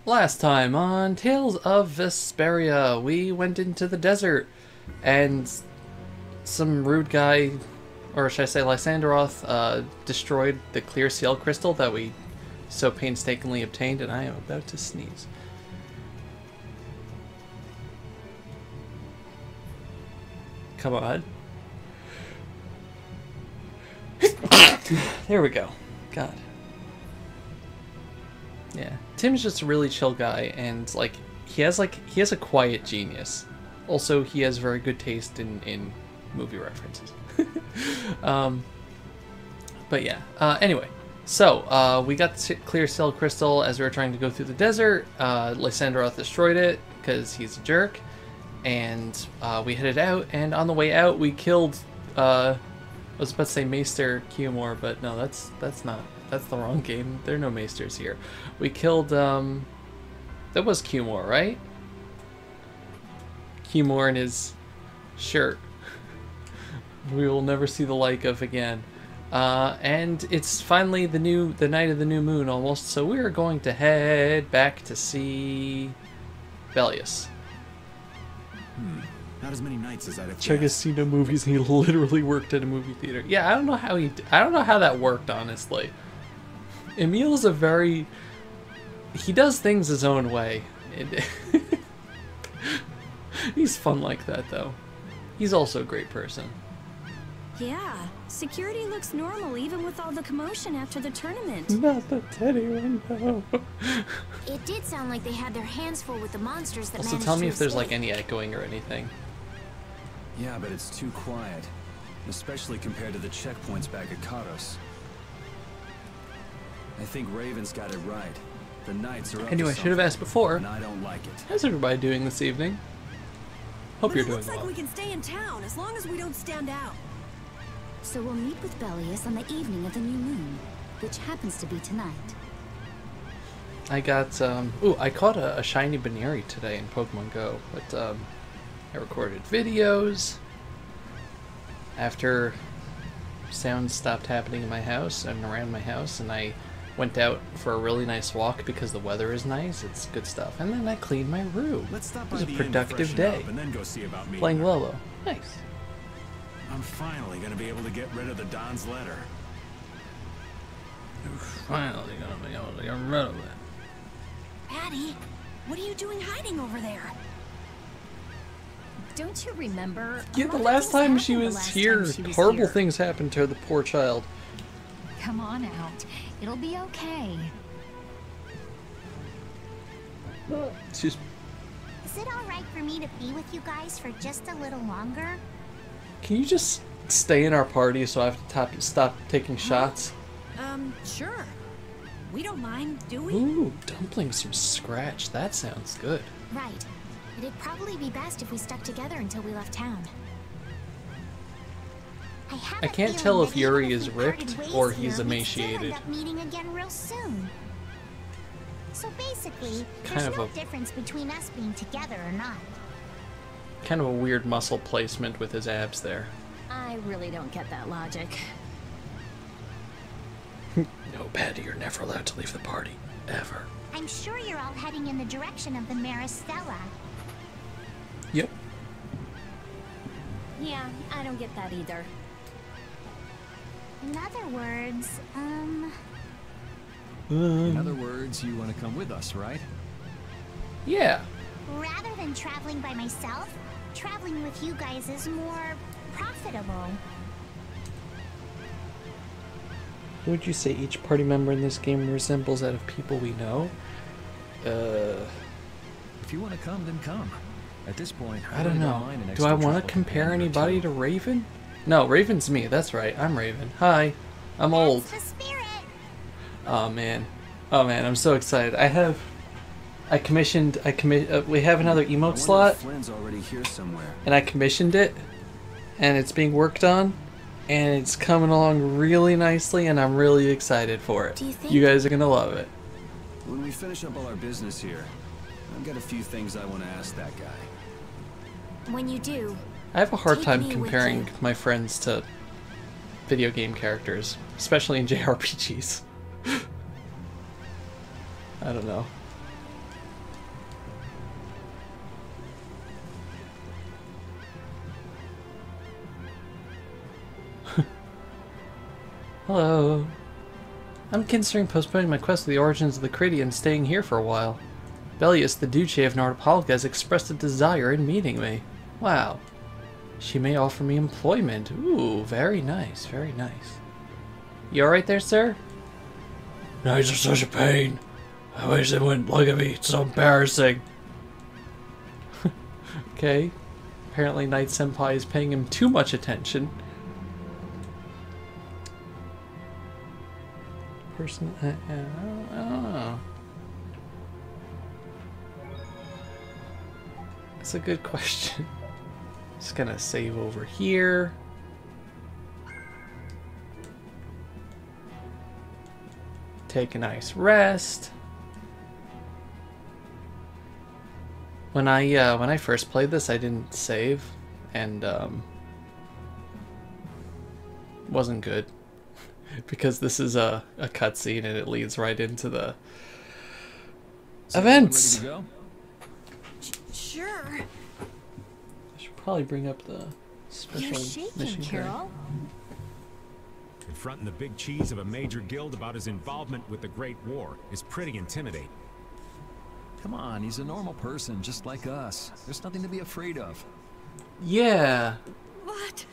Last time on Tales of Vesperia, we went into the desert and some rude guy, or should I say Lysanderoth, destroyed the clear seal crystal that we so painstakingly obtained, and I am about to sneeze. Come on. There we go. God. Yeah, Tim's just a really chill guy, and he has a quiet genius. Also, he has very good taste in movie references. But yeah. Anyway, so we got the clear cell crystal as we were trying to go through the desert. Lysanderoth destroyed it because he's a jerk, and we headed out. And on the way out, we killed. I was about to say Maester Kiamor, but no, that's not. That's the wrong game. There are no Maesters here. We killed, that was Kiamor, right? Kiamor in his shirt. We will never see the like of again. And it's finally the night of the new moon almost, so we're going to head back to see Belius. Not as many nights as I'd have Chug has seen no movies, and he literally worked at a movie theater. Yeah, I don't know how that worked, honestly. Emil is he does things his own way. He's fun like that, though. He's also a great person. Yeah, security looks normal even with all the commotion after the tournament. Not the teddy one, though. It did sound like they had their hands full with the monsters that Also, managed tell me to if there's escape. any echoing or anything. Yeah, but it's too quiet. Especially compared to the checkpoints back at Karos. I think Raven's got it right. The Knights are up Anyway, I to should have asked before. and I don't like it. How's everybody doing this evening? Hope you're doing looks like well. we can stay in town as long as we don't stand out. So we'll meet with Belius on the evening of the new moon, which happens to be tonight. I got, I caught a shiny Baneri today in Pokemon Go, but, I recorded videos after sounds stopped happening in my house and around my house, and I went out for a really nice walk because the weather is nice. It's good stuff. And then I cleaned my room. Let's stop It by was a the inn to productive freshen day. up and then go see about meeting Playing her. Lolo. Nice. I'm finally gonna be able to get rid of the Don's letter. You're finally gonna be able to get rid of it. Patty, what are you doing hiding over there? Don't you remember? Yeah, the last time she was here, horrible things happened to the poor child. Come on out. It'll be okay. She's Is it alright for me to be with you guys for just a little longer? Can you just stay in our party so I have to stop taking shots? Sure. We don't mind, do we? Ooh, dumplings from scratch. That sounds good. Right. It'd probably be best if we stuck together until we left town. I can't tell if Yuri is ripped or he's emaciated. End up meeting again real soon. So basically, Kind there's of no a- difference between us being together or not. Kind of a weird muscle placement with his abs there. I really don't get that logic. No, Patty, you're never allowed to leave the party. Ever. I'm sure you're all heading in the direction of the Maristella. Yep. Yeah, I don't get that either. In other words, In other words, you want to come with us, right? Yeah. rather than traveling by myself, traveling with you guys is more profitable. Who would you say each party member in this game resembles out of people we know? If you want to come, then come. At this point, I don't really know. mind an Do extra I want travel to compare companion or anybody two. to Raven? No, Raven's me. That's right. I'm Raven. Hi. I'm old. That's the spirit. Oh man. Oh man, I'm so excited. We have another I emote wonder slot, if Flynn's already here somewhere. and I commissioned it, and it's being worked on, and it's coming along really nicely, and I'm really excited for it. Do you think- You guys are gonna love it. When we finish up all our business here, I've got a few things I want to ask that guy. When you do, I have a hard Take time me with comparing you. my friends to video game characters, especially in JRPGs. I don't know. Hello. I'm considering postponing my quest to the origins of the Critty and staying here for a while. Belius, the Duce of Nordpolka, has expressed a desire in meeting me. Wow. She may offer me employment. Ooh, very nice, very nice. You alright there, sir? Nights are such a pain. I wish they wouldn't look at me. It's so embarrassing. Okay. Apparently Knight Senpai is paying him too much attention. Person... I don't know. That's a good question. Just gonna save over here. Take a nice rest. When I first played this, I didn't save, and wasn't good because this is a cutscene and it leads right into the events. Ready to go? Sure. I should probably bring up the special You're shaking, mission guide. Carol. Confronting the big cheese of a major guild about his involvement with the Great War is pretty intimidating. Come on, he's a normal person, just like us. There's nothing to be afraid of. Yeah. What?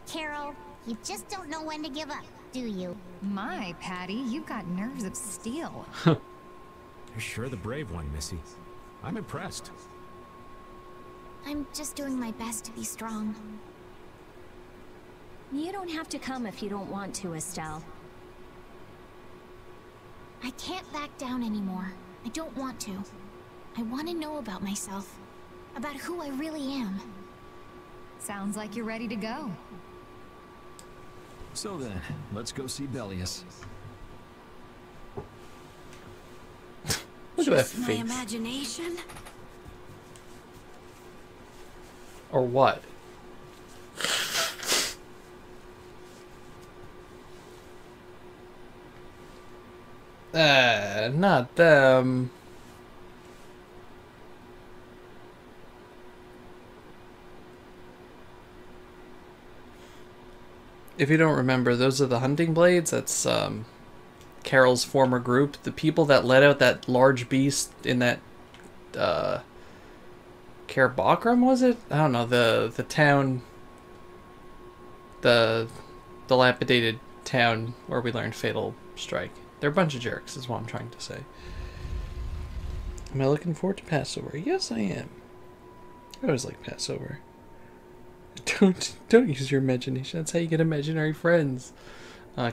Carol, you just don't know when to give up, do you? My, Patty, you've got nerves of steel. You're sure the brave one, Missy. I'm impressed. I'm just doing my best to be strong. You don't have to come if you don't want to, Estelle. I can't back down anymore. I don't want to. I want to know about myself. About who I really am. Sounds like you're ready to go. So then, let's go see Belius. Look at that My face. imagination? Or what? Not them. If you don't remember, those are the hunting blades. That's Carol's former group. The people that let out that large beast in that Karabakram, was it? I don't know, the town, the dilapidated town where we learned Fatal Strike. They're a bunch of jerks, is what I'm trying to say. Am I looking forward to Passover? Yes, I am. I always like Passover. Don't use your imagination. That's how you get imaginary friends.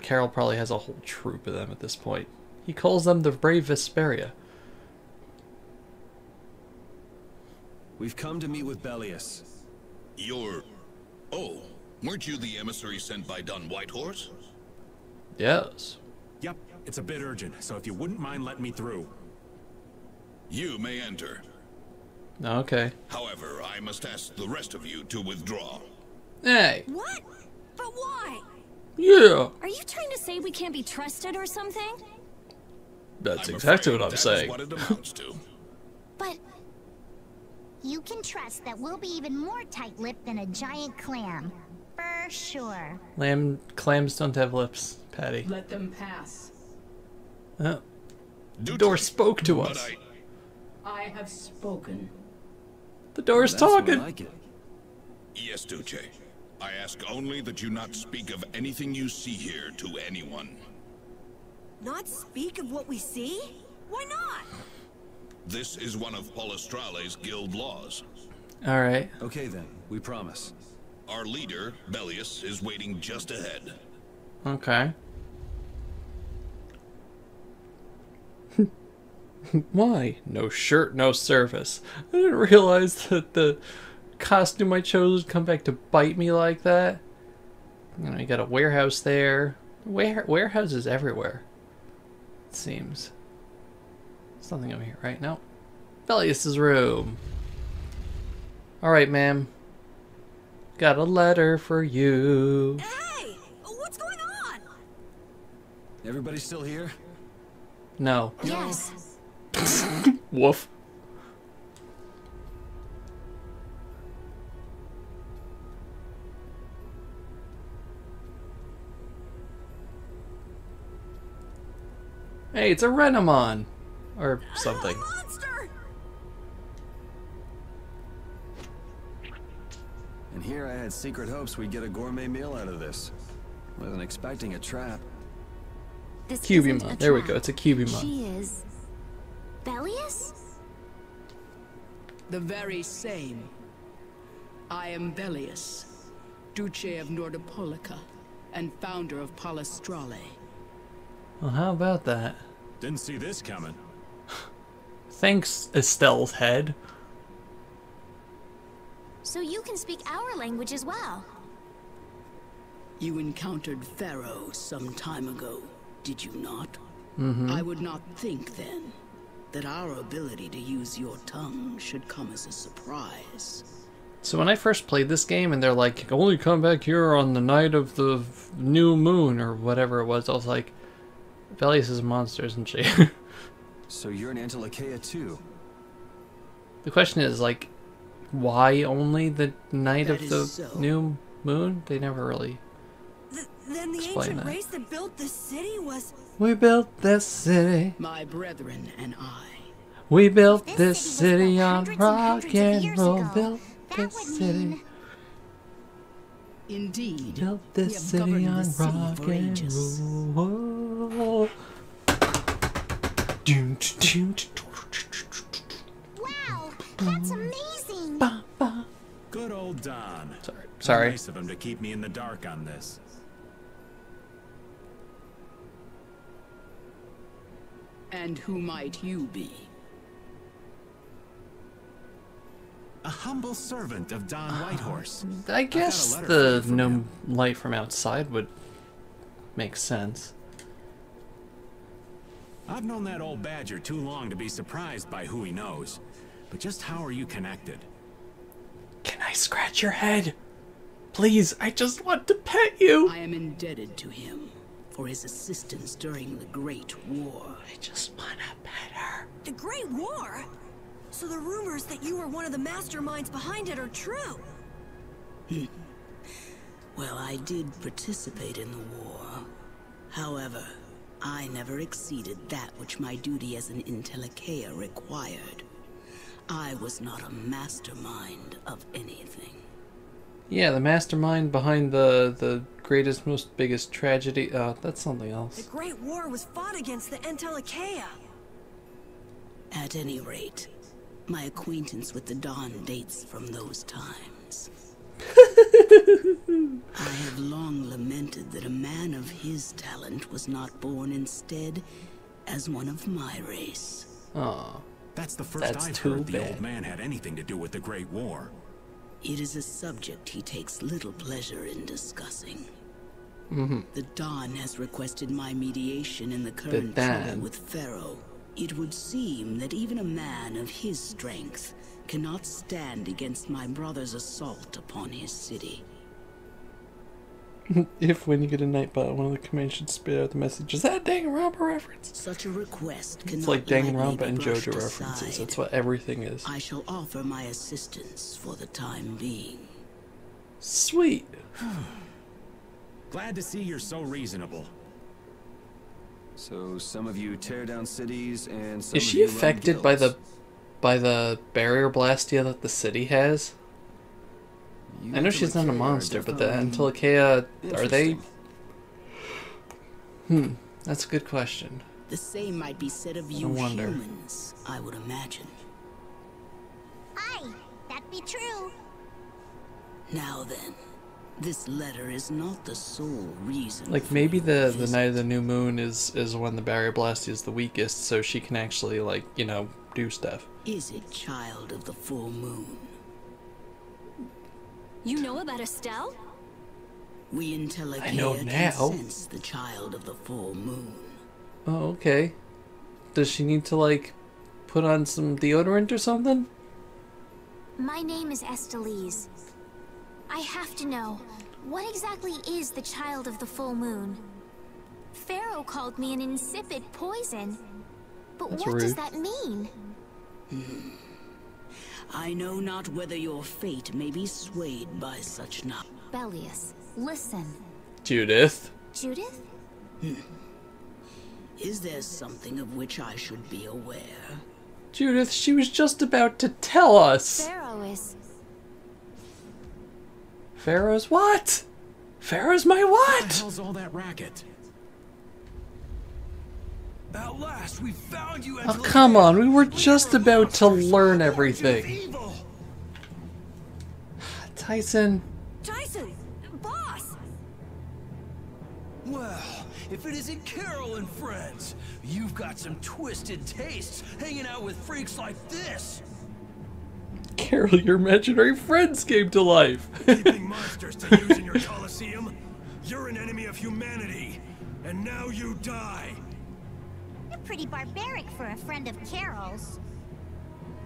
Carol probably has a whole troop of them at this point. He calls them the Brave Vesperia. We've come to meet with Belius. Oh, weren't you the emissary sent by Don Whitehorse? Yes. Yep, it's a bit urgent, so if you wouldn't mind letting me through. You may enter. Okay. However, I must ask the rest of you to withdraw. Hey. What? But why? Yeah. Are you trying to say we can't be trusted or something? That's I'm exactly afraid what I'm that is saying. what it amounts to. But you can trust that we'll be even more tight-lipped than a giant clam. For sure. Clams don't have lips, Patty. Let them pass. Oh. The door spoke to But us. I have spoken. The door's That's more talking. like it. Yes, Duce. I ask only that you not speak of anything you see here to anyone. Not speak of what we see? Why not? This is one of Polystrale's guild laws. All right. Okay then, we promise. Our leader, Belius, is waiting just ahead. Okay. Why? No shirt, no service. I didn't realize that the costume I chose would come back to bite me like that. You know, you got a warehouse there. Warehouses everywhere, it seems. There's nothing over here, right? No. Belius's room. Alright, ma'am. Got a letter for you. Hey! What's going on? Everybody still here? No. Yes. Woof. Hey, it's a Renamon! Or something. Monster! And here I had secret hopes we'd get a gourmet meal out of this. Wasn't expecting a trap. This isn't Cubimon. a There we trap. go. It's a Cubimon. She is Belius? The very same. I am Belius, Duce of Nordopolica, and founder of Palestrale. Well, how about that? Didn't see this coming. Thanks, Estelle's head. So you can speak our language as well. You encountered Pharaoh some time ago, did you not? I would not think then that our ability to use your tongue should come as a surprise. So when I first played this game and they're like, you can only come back here on the night of the new moon or whatever it was, I was like, Belius is a monster, isn't she? So you're an Antilochea too? The question is, like, why only the night That of the is so. new moon? They never really... Then the Explain ancient that. race that built this city was... We built this city. My brethren and I. We built This this city was city built on hundreds and rock hundreds of and years roll. ago. Built That this would city. mean... Indeed, Built we this have city governed on the city rock for and ages. roll. Doom, doom, Wow, that's amazing! ba, ba. Good old Don. Sorry. Nice of him to keep me in the dark on this. And who might you be? A humble servant of Don Whitehorse. I guess letter the for you from no him. light from outside would make sense. I've known that old badger too long to be surprised by who he knows. But just how are you connected? Can I scratch your head? Please, I just want to pet you. I am indebted to him for his assistance during the Great War. I just want to pet her. The Great War? So the rumors that you were one of the masterminds behind it are true? Well, I did participate in the war. However, I never exceeded that which my duty as an Intellicaea required. I was not a mastermind of anything. Yeah, the mastermind behind the greatest, most biggest tragedy. That's something The else. Great War was fought against the Antilochea. At any rate, my acquaintance with the Dawn dates from those times. I have long lamented that a man of his talent was not born instead as one of my race. Aw. That's the first That's I've too heard the bad. old man had anything to do with the Great War. It is a subject he takes little pleasure in discussing. The Dawn has requested my mediation in the current trouble Dawn. with Pharaoh. It would seem that even a man of his strength cannot stand against my brother's assault upon his city. If when you get a nightbot, one of the commands should spit out the message. Is that a Danganronpa reference? Such a request cannot It's like lightly Danganronpa be and brushed JoJo references. aside. That's what everything is. I shall offer my assistance for the time being. Sweet. Glad to see you're so reasonable. So some of you tear down cities and some Is of she you run affected by guilds. the barrier blastia that the city has? You I know she's not a Antilochea are monster, but the definitely Antilochea, are they? interesting. That's a good question. The same might be said of you wonder. humans, I would imagine. Aye, that be true. Now then, this letter is not the sole reason. Like for maybe your the visit. night of the new moon is when the barrier blast is the weakest, so she can actually like do stuff. Is it child of the full moon? You know about Estelle? We Intellicaea I know can now. sense the child of the full moon. Oh, okay. Does she need to like put on some deodorant or something? My name is Estelise. I have to know, what exactly is the child of the full moon? Pharaoh called me an insipid poison. But That's what does rude. that mean? I know not whether your fate may be swayed by such knowledge. Belius, listen. Judith. Judith? Is there something of which I should be aware? Judith, she was just about to tell us. Pharaoh is... Pharaoh's what? Pharaoh's my What what? the hell's all that racket? At last, we found you. Oh, come on. We were just about to learn everything. Tyson. Tyson! Boss! Well, if it isn't Carol and friends, you've got some twisted tastes hanging out with freaks like this. Carol, your imaginary friends came to life. Keeping monsters to use in your coliseum? You're an enemy of humanity, and now you die. You're pretty barbaric for a friend of Carol's.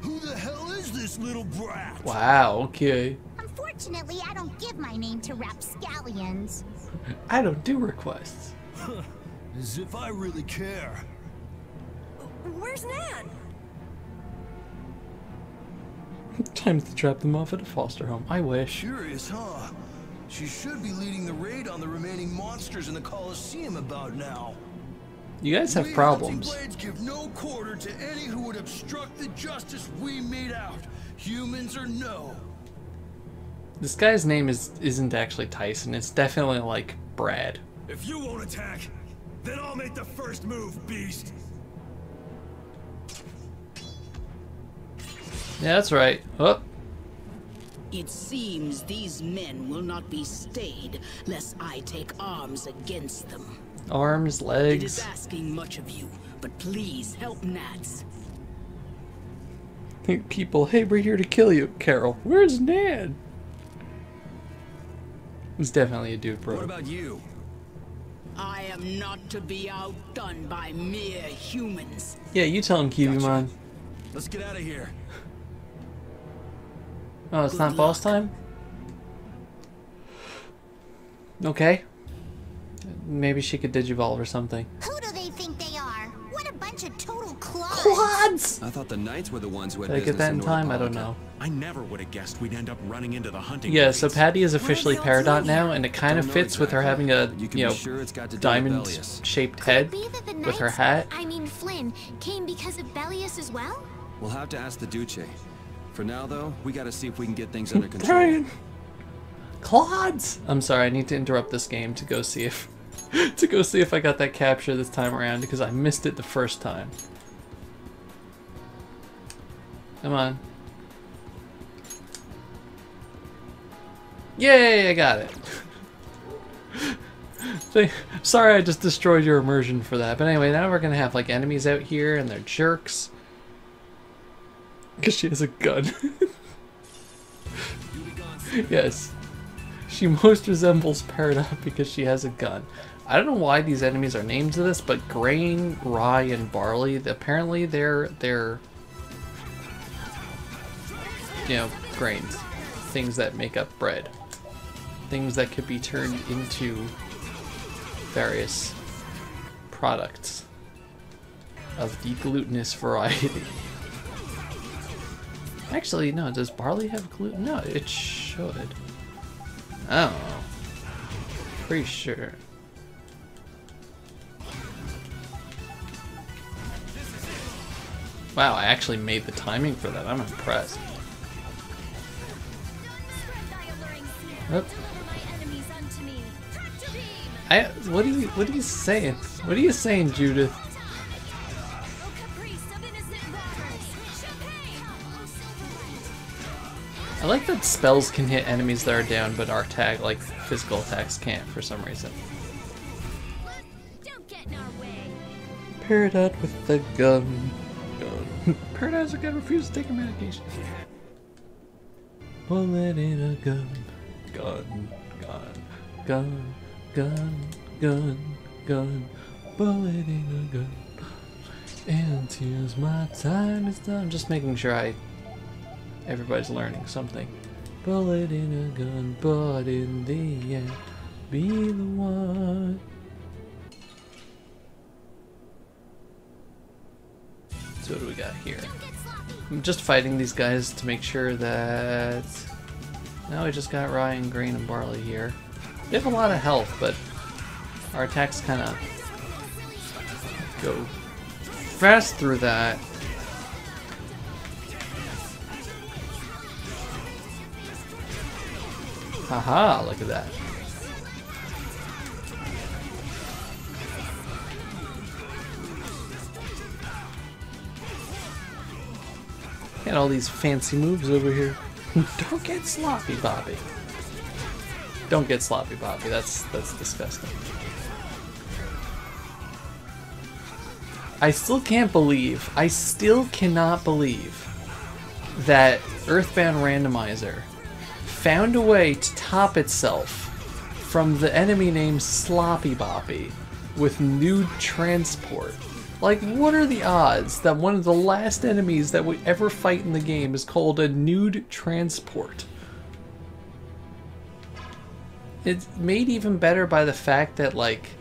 Who the hell is this little brat? Wow, okay. Unfortunately, I don't give my name to rapscallions. I don't do requests. As if I really care. Where's Nan? Time to drop them off at a foster home. I wish. Curious, huh? She should be leading the raid on the remaining monsters in the Coliseum about now. You guys have We problems. hunting blades give no quarter to any who would obstruct the justice we mete out, humans or no. This guy's name isn't actually Tyson. It's definitely like Brad. If you won't attack, then I'll make the first move, beast. Yeah, that's right. Oh, It seems these men will not be stayed, lest I take arms against them. arms, It is legs. asking much of you, but please help Nats. People, hey, we're here to kill you. Carol, where's Nan? It's definitely a dude, bro. What about you? I am not to be outdone by mere humans. Yeah, you tell him, Kibumon. Let's get out of here. Oh, it's Good not boss luck. time? Okay. Maybe she could digivolve or something. Who do they think they are? What a bunch of total clods! Quads! I thought the knights were the ones who had Did I get business that in North time? I don't Polica. know. I never would have guessed we'd end up running into the hunting Yeah, so blades. Patty is officially What are they all Peridot doing now, here? and it kind of Don't know fits with her exactly, having a, but you can you be know, sure it's got to do with Belius. diamond-shaped Could head it be that the with her knights- hat. I mean, Flynn came because of Belius as well? We'll have to ask the Duce. For now, though, we got to see if we can get things under control. Brian! Clods! I'm sorry, I need to interrupt this game to go see if I got that capture this time around because I missed it the first time. Come on. Yay, I got it. Sorry I just destroyed your immersion for that. But anyway, now we're gonna have like enemies out here and they're jerks. Because she has a gun. Yes. She most resembles Peridot because she has a gun. I don't know why these enemies are named to this, but grain, rye, and barley, apparently they're you know, grains. Things that make up bread. Things that could be turned into various products of the glutinous variety. Actually, no, does barley have gluten? No, it should. I don't know. Pretty sure. Wow, I actually made the timing for that. I'm impressed. Oop. What are you saying? What are you saying, Judith? I like that spells can hit enemies that are down, but our attack, like physical attacks, can't for some reason. Peridot with the gun. Peridot has a gun, refuses to take her medication. Bullet in a gun. Gun, gun, gun, gun, gun, gun. Bullet in a gun. And here's my time is done. I'm just making sure everybody's learning something. Bullet in a gun, but in the end, be the one. So what do we got here? I'm just fighting these guys to make sure that... Now we just got rye and grain and barley here. We have a lot of health, but our attacks kind go fast through that. Haha, look at that. Got all these fancy moves over here. Don't get sloppy, Bobby. Don't get sloppy, Bobby. That's disgusting. I still cannot believe that Earthbound Randomizer found a way to top itself from the enemy named Sloppy Bobby with nude transport. Like, what are the odds that one of the last enemies that we ever fight in the game is called a nude transport? It's made even better by the fact that, like,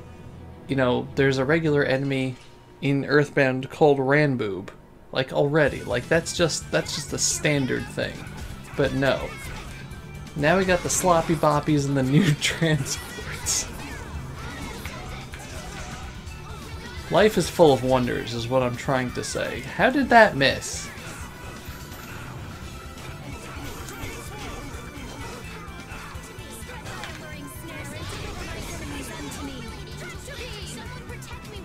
you know, there's a regular enemy in Earthbound called Ranboob. Like, already. Like, that's just a standard thing. But no. Now we got the Sloppy Boppies and the nude transports. Life is full of wonders, is what I'm trying to say. How did that miss?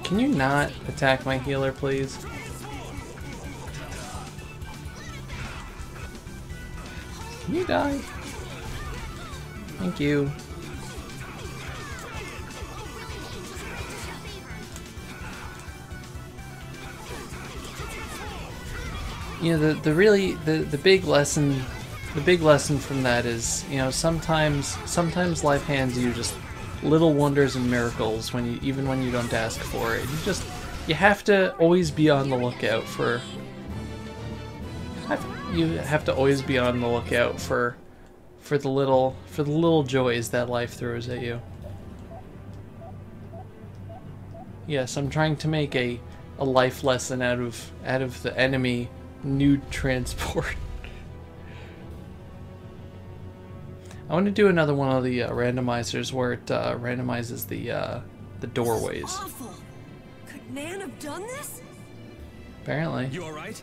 Can you not attack my healer, please? Can you die? Thank you. You know, the big lesson from that is, you know, sometimes life hands you just little wonders and miracles even when you don't ask for it. You have to always be on the lookout for the little joys that life throws at you. Yes, I'm trying to make a life lesson out of the enemy nude transport. I want to do another one of the randomizers where it randomizes the doorways. This is awful. Could Nan have done this? Apparently. You all right?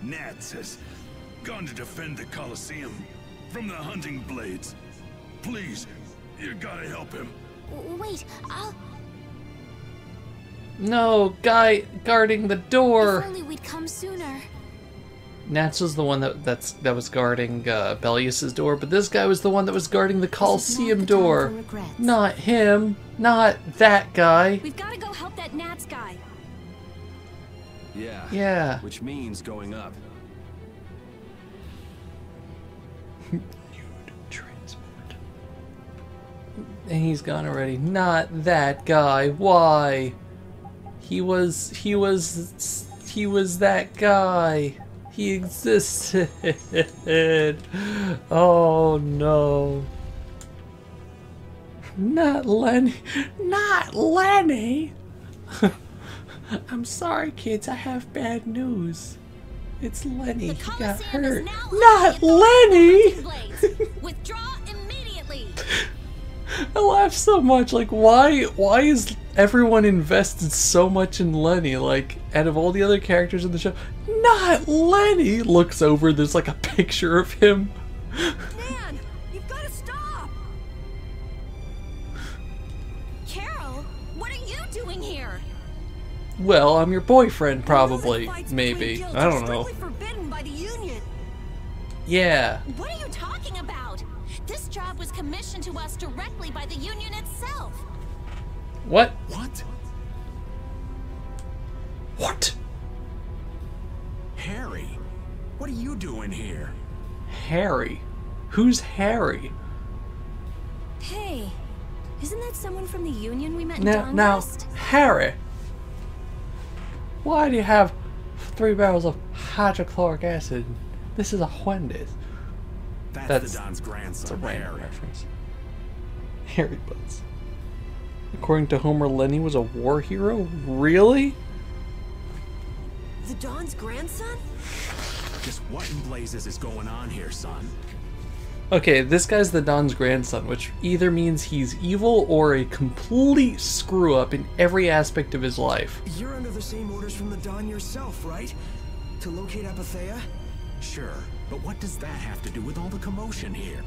Nat says, gone to defend the Colosseum from the hunting blades. Please, you gotta help him. Wait, No, guy guarding the door. If only we'd come sooner. Nats was the one that was guarding Belius's door, but this guy was the one that was guarding the Colosseum door. Not him. Not that guy. We've got to go help that Nats guy. Yeah. Yeah. Which means going up. Nude transport. And he's gone already. Not that guy. Why? He was that guy. He existed. Oh no. Not Lenny. Not Lenny. I'm sorry, kids. I have bad news. It's Lenny. He got hurt. Not Lenny. Withdraw immediately. I laugh so much. Like, why is everyone invested so much in Lenny? Like, out of all the other characters in the show, not Lenny. Looks over, there's like a picture of him. Man, you've got to stop. Carol, what are you doing here? Well, I'm your boyfriend, probably. Maybe. I don't know. Forbidden by the Union. Yeah. What are you talking about? This job was commissioned to us directly by the Union itself. What? What? What? Harry, what are you doing here? Harry? Who's Harry? Hey, isn't that someone from the Union we met in Now, Donghurst? Harry. Why do you have 3 barrels of hydrochloric acid? This is a Wendy's. That's the Don's It's a grandson, random Harry. reference. Harry Butts. According to Homer, Lenny was a war hero? Really? The Don's grandson? Just what in blazes is going on here, son? Okay, this guy's the Don's grandson, which either means he's evil or a complete screw-up in every aspect of his life. You're under the same orders from the Don yourself, right? To locate Apathea? Sure, but what does that have to do with all the commotion here?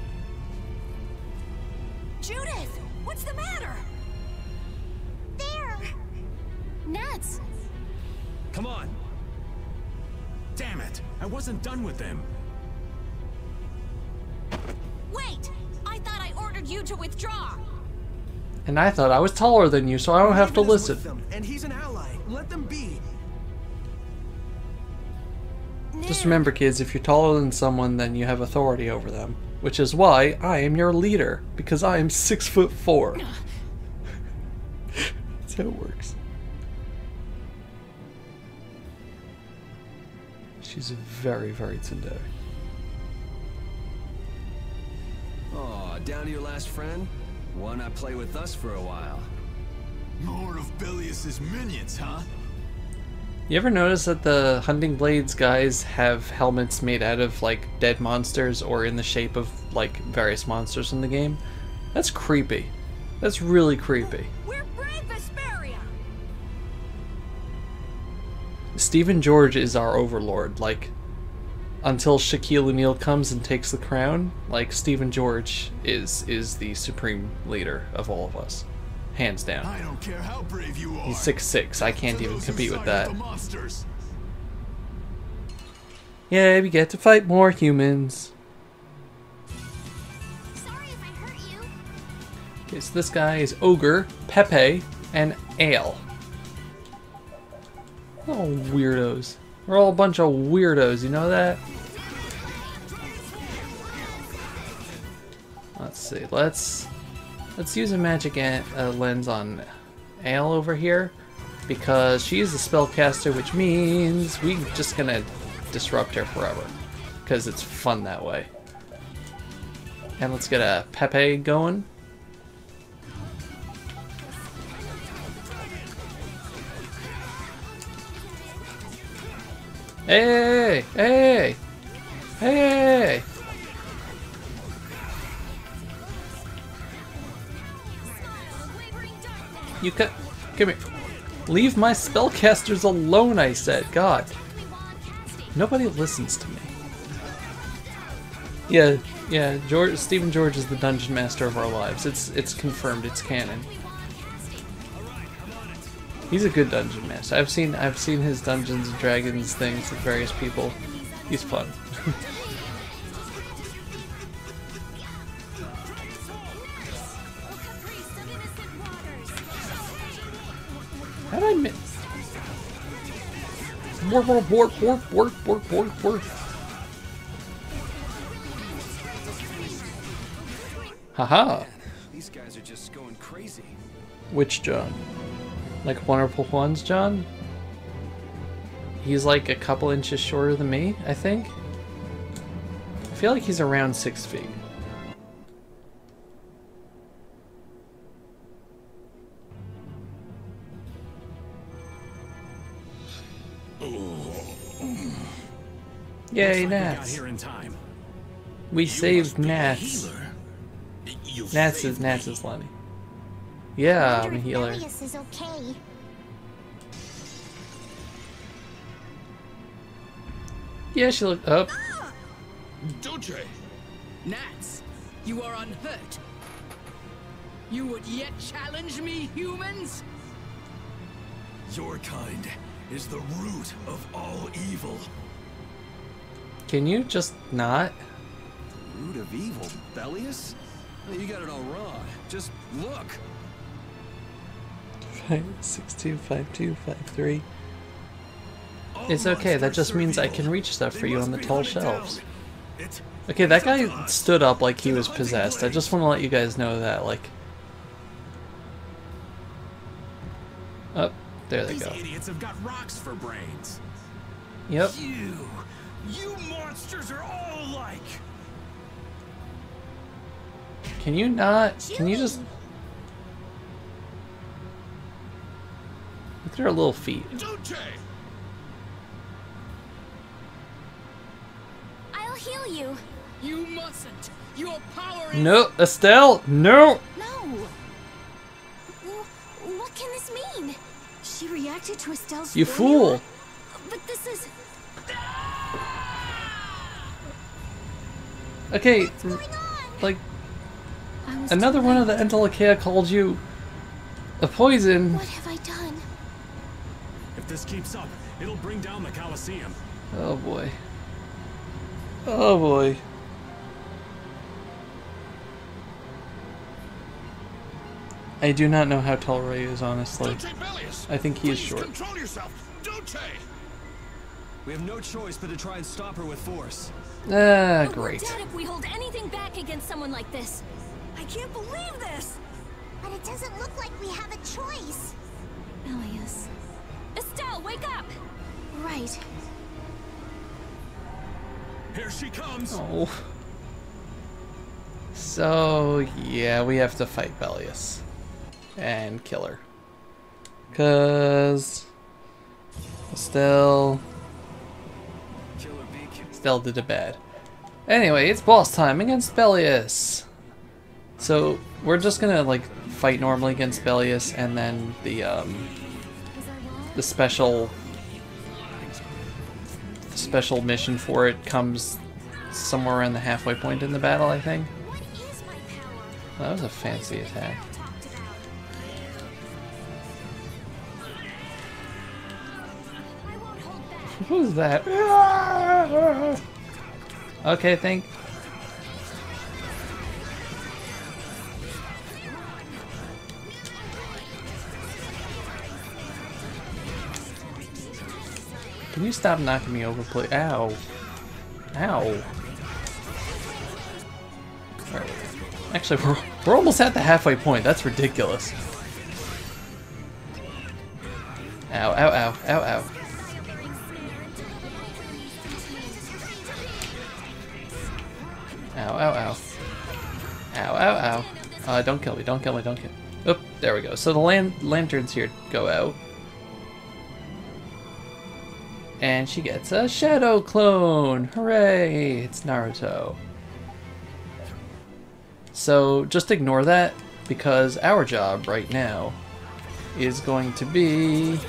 Judith! What's the matter? There! Nats! Come on! Damn it! I wasn't done with them. Wait! I thought I ordered you to withdraw! And I thought I was taller than you, so I don't have to listen. Them, and he's an ally. Let them be. Just remember, kids, if you're taller than someone, then you have authority over them. Which is why I am your leader, because I am 6'4". That's how it works. She's very, very tsundere. Oh, down to your last friend? Why not play with us for a while? More of Belius's minions, huh? You ever notice that the Hunting Blades guys have helmets made out of, like, dead monsters or in the shape of, like, various monsters in the game? That's creepy. That's really creepy. We're brave Vesperia! Stephen George is our overlord. Like, until Shaquille O'Neal comes and takes the crown, like, Stephen George is the supreme leader of all of us. Hands down. I don't care how brave you are. He's 6'6". I can't even compete with that. Yeah, we get to fight more humans. Sorry if I hurt you. Okay, so this guy is Ogre, Pepe, and Ale. Oh, weirdos. We're all a bunch of weirdos, you know that? Let's see, let's use a magic lens on Ale over here, because she's a spellcaster, which means we're just gonna disrupt her forever, because it's fun that way. And let's get a Pepe going. Hey! Hey! Hey! You can come here. Leave my spellcasters alone, I said. God. Nobody listens to me. Yeah, Stephen George is the dungeon master of our lives. It's confirmed, it's canon. He's a good dungeon master. I've seen his Dungeons and Dragons things with various people. He's fun. How did I miss? Warp. Haha. These guys are just going crazy. Which John? Like Wonderful One's John? He's like a couple inches shorter than me, I think. I feel like he's around 6 feet. Yay, Nats. We saved Nats. Nats is Lenny. Yeah, I'm a healer. Belius is okay. Yeah, she looked up. Duce! Nats, you are unhurt. You would yet challenge me, humans? Your kind is the root of all evil. Can you just not? Root of evil, Belius? You got it all wrong. Just look. 5625253. It's okay, that just means I can reach stuff for you on the tall shelves. Okay, that guy stood up like he was possessed. I just want to let you guys know that, like... Oh, there they go. These idiots have got rocks for brains. Yep. You monsters are all alike. Can you not? Can you just... Look at her little feet. I'll heal you. You mustn't. Your power is... No, Estelle, no! No. What can this mean? She reacted to Estelle's You formula? fool! But this is... Okay, like, another one of the Entelechea called you a poison. What have I done? If this keeps up, it'll bring down the Colosseum. Oh boy. Oh boy. I do not know how tall Ray is, honestly. I think he is short. Control yourself, Dote! We have no choice but to try and stop her with force. Ah, But great. we're dead if we hold anything back against someone like this. I can't believe this! But it doesn't look like we have a choice. Belius. Estelle, wake up! Right. Here she comes! Oh. So, yeah, we have to fight Belius. And kill her. 'Cause... Estelle did it bad. Anyway, it's boss time against Belius. So we're just gonna like fight normally against Belius, and then the special mission for it comes somewhere around the halfway point in the battle, I think. That was a fancy attack. What was that? Okay, think. Can you stop knocking me over, please? Ow. Ow. Alright. Actually, we're almost at the halfway point. That's ridiculous. Ow, ow, ow, ow, ow. Ow, ow, ow. Ow, ow, ow. Don't kill me, don't kill me, don't kill me. Oop, there we go. So the lanterns here go out. And she gets a shadow clone! Hooray! It's Naruto. So just ignore that, because our job right now is going to be...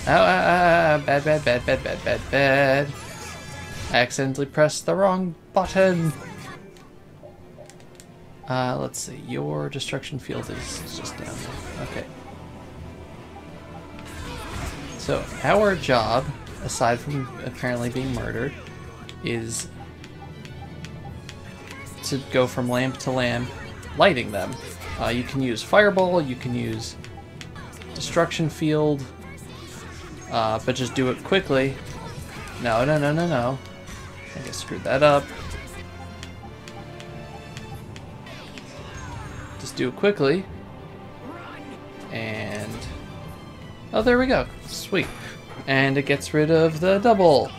Ow, ow, ow, bad, bad, bad, bad, bad, bad, bad. I accidentally pressed the wrong button. Let's see. Your destruction field is just down there. Okay. So, our job, aside from apparently being murdered, is to go from lamp to lamp, lighting them. You can use fireball, you can use destruction field, but just do it quickly. No, no, no, no, no. I think I screwed that up. Just do it quickly. And... oh, there we go. Sweet. And it gets rid of the double.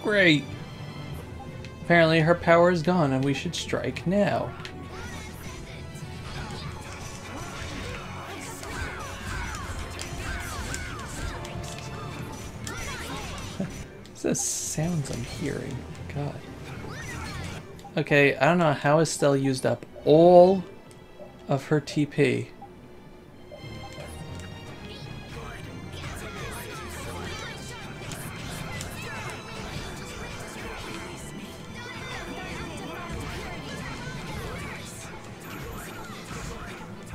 Great. Apparently her power is gone and we should strike now. What's the sounds I'm hearing? God. Okay, I don't know how Estelle used up all of her TP.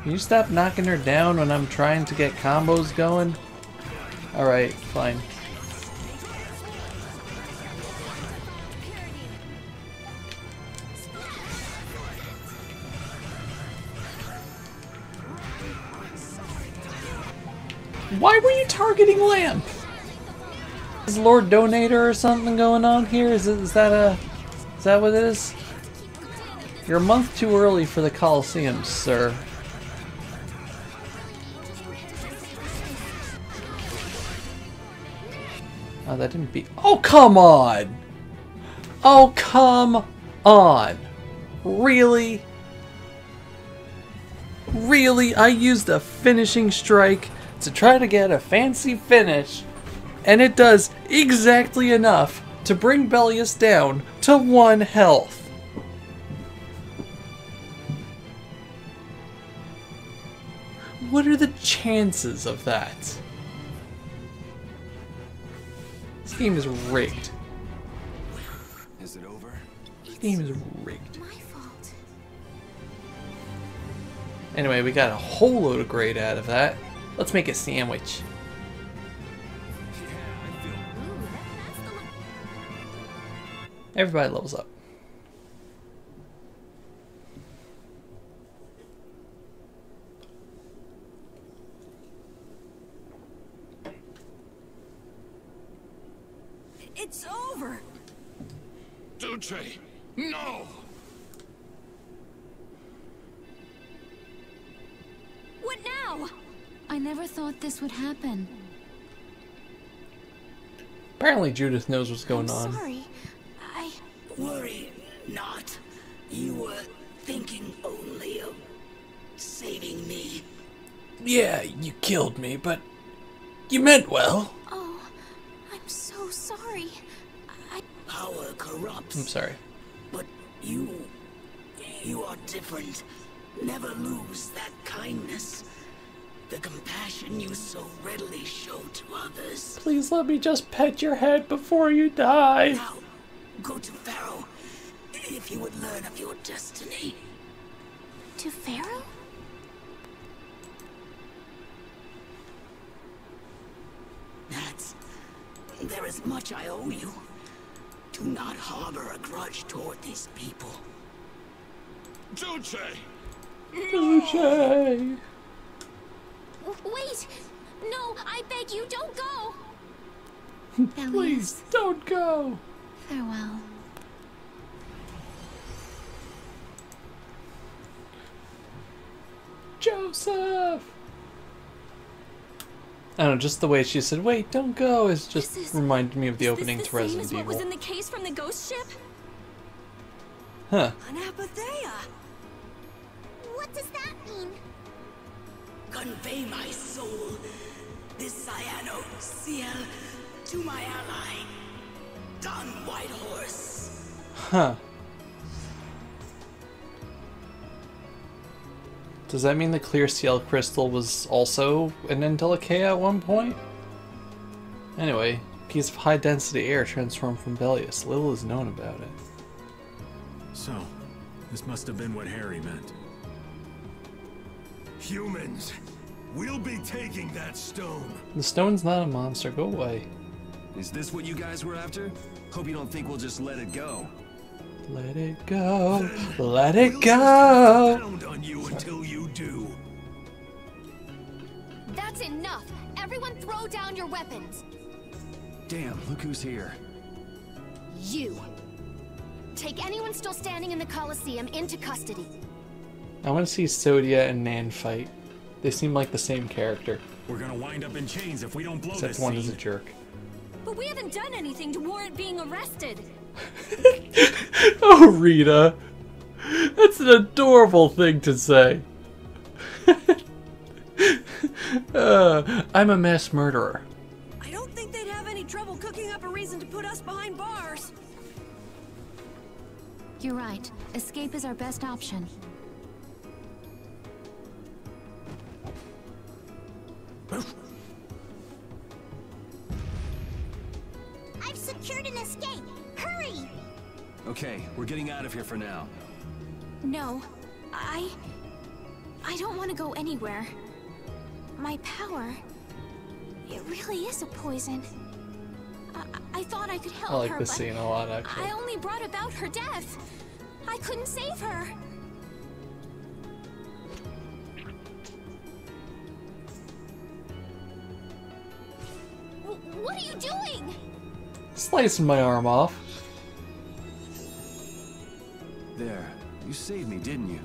Can you stop knocking her down when I'm trying to get combos going? Alright, fine. Why were you targeting Lamp? Is Lord Donator or something going on here? Is that what it is? You're a month too early for the Colosseum, sir. Oh, that didn't beat. Oh, come on! Oh, come on! Really? Really? I used a finishing strike to try to get a fancy finish, and it does exactly enough to bring Belius down to 1 health. What are the chances of that? This game is rigged. Is it over? This game is rigged. My fault. Anyway, we got a whole load of grade out of that. Let's make a sandwich. Everybody levels up. It's over. Duce, no! What now? I never thought this would happen. Apparently Judith knows what's going on. Sorry. Worry not. You were thinking only of saving me. Yeah, you killed me, but you meant well. Oh, I'm so sorry. Power corrupts. I'm sorry. But you are different. Never lose that kindness. The compassion you so readily show to others. Please let me just pet your head before you die. Now, go to Pharaoh. If you would learn of your destiny. To Pharaoh? There is much I owe you. Do not harbor a grudge toward these people. Duce! Duce! Wait! No, I beg you, don't go! Please, don't go! Farewell. Joseph! I don't know, just the way she said, wait, don't go, is just reminded me of the opening to Resident Evil. What was in the case from the ghost ship? Huh. Anapathea. What does that mean? Convey my soul, this cyano seal, to my ally, Don Whitehorse. Huh. Does that mean the clear seal crystal was also an Entelecea at one point? Anyway, piece of high density air transformed from Belius. Little is known about it. So, this must have been what Harry meant. Humans, we'll be taking that stone. The stone's not a monster, go away. Is this what you guys were after? Hope you don't think we'll just let it go. Let it go. Let it go. Pound on you until you do. That's enough. Everyone throw down your weapons. Damn, look who's here. You. Take anyone still standing in the Colosseum into custody. I want to see Sodia and Nan fight. They seem like the same character. We're gonna wind up in chains if we don't blow Except this one scene. is a jerk. But we haven't done anything to warrant being arrested. Oh, Rita. That's an adorable thing to say. I'm a mass murderer. I don't think they'd have any trouble cooking up a reason to put us behind bars. You're right. Escape is our best option. I've secured an escape. Hurry! Okay, we're getting out of here for now. No, I don't want to go anywhere. My power, it really is a poison. I thought I could help her, I like but this scene a lot, actually. I only brought about her death. I couldn't save her. What are you doing? Slicing my arm off. There, you saved me, didn't you?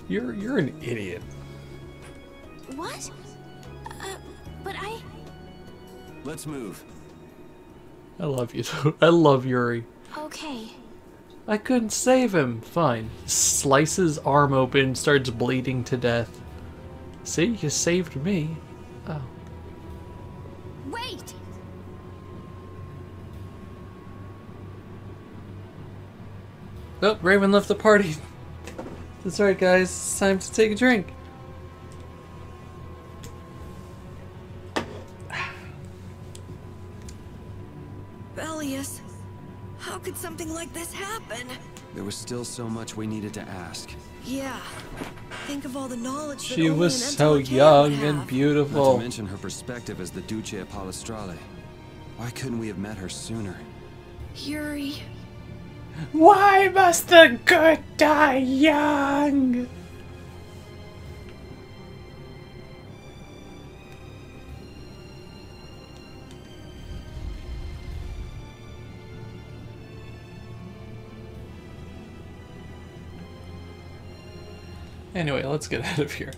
You're an idiot. What? But I... Let's move. I love you. I love Yuri. Okay. I couldn't save him. Fine. Slices arm open, starts bleeding to death. See, you saved me. Oh. Wait! Oh, Raven left the party. That's right, guys. It's time to take a drink. Belius, how could something like this happen? There was still so much we needed to ask. Yeah. Think of all the knowledge that She only was an so Entelocare young would and have. beautiful. Not to mention her perspective as the Duce of Palestrale. Why couldn't we have met her sooner? Yuri. Why must the good die young? Anyway, let's get out of here.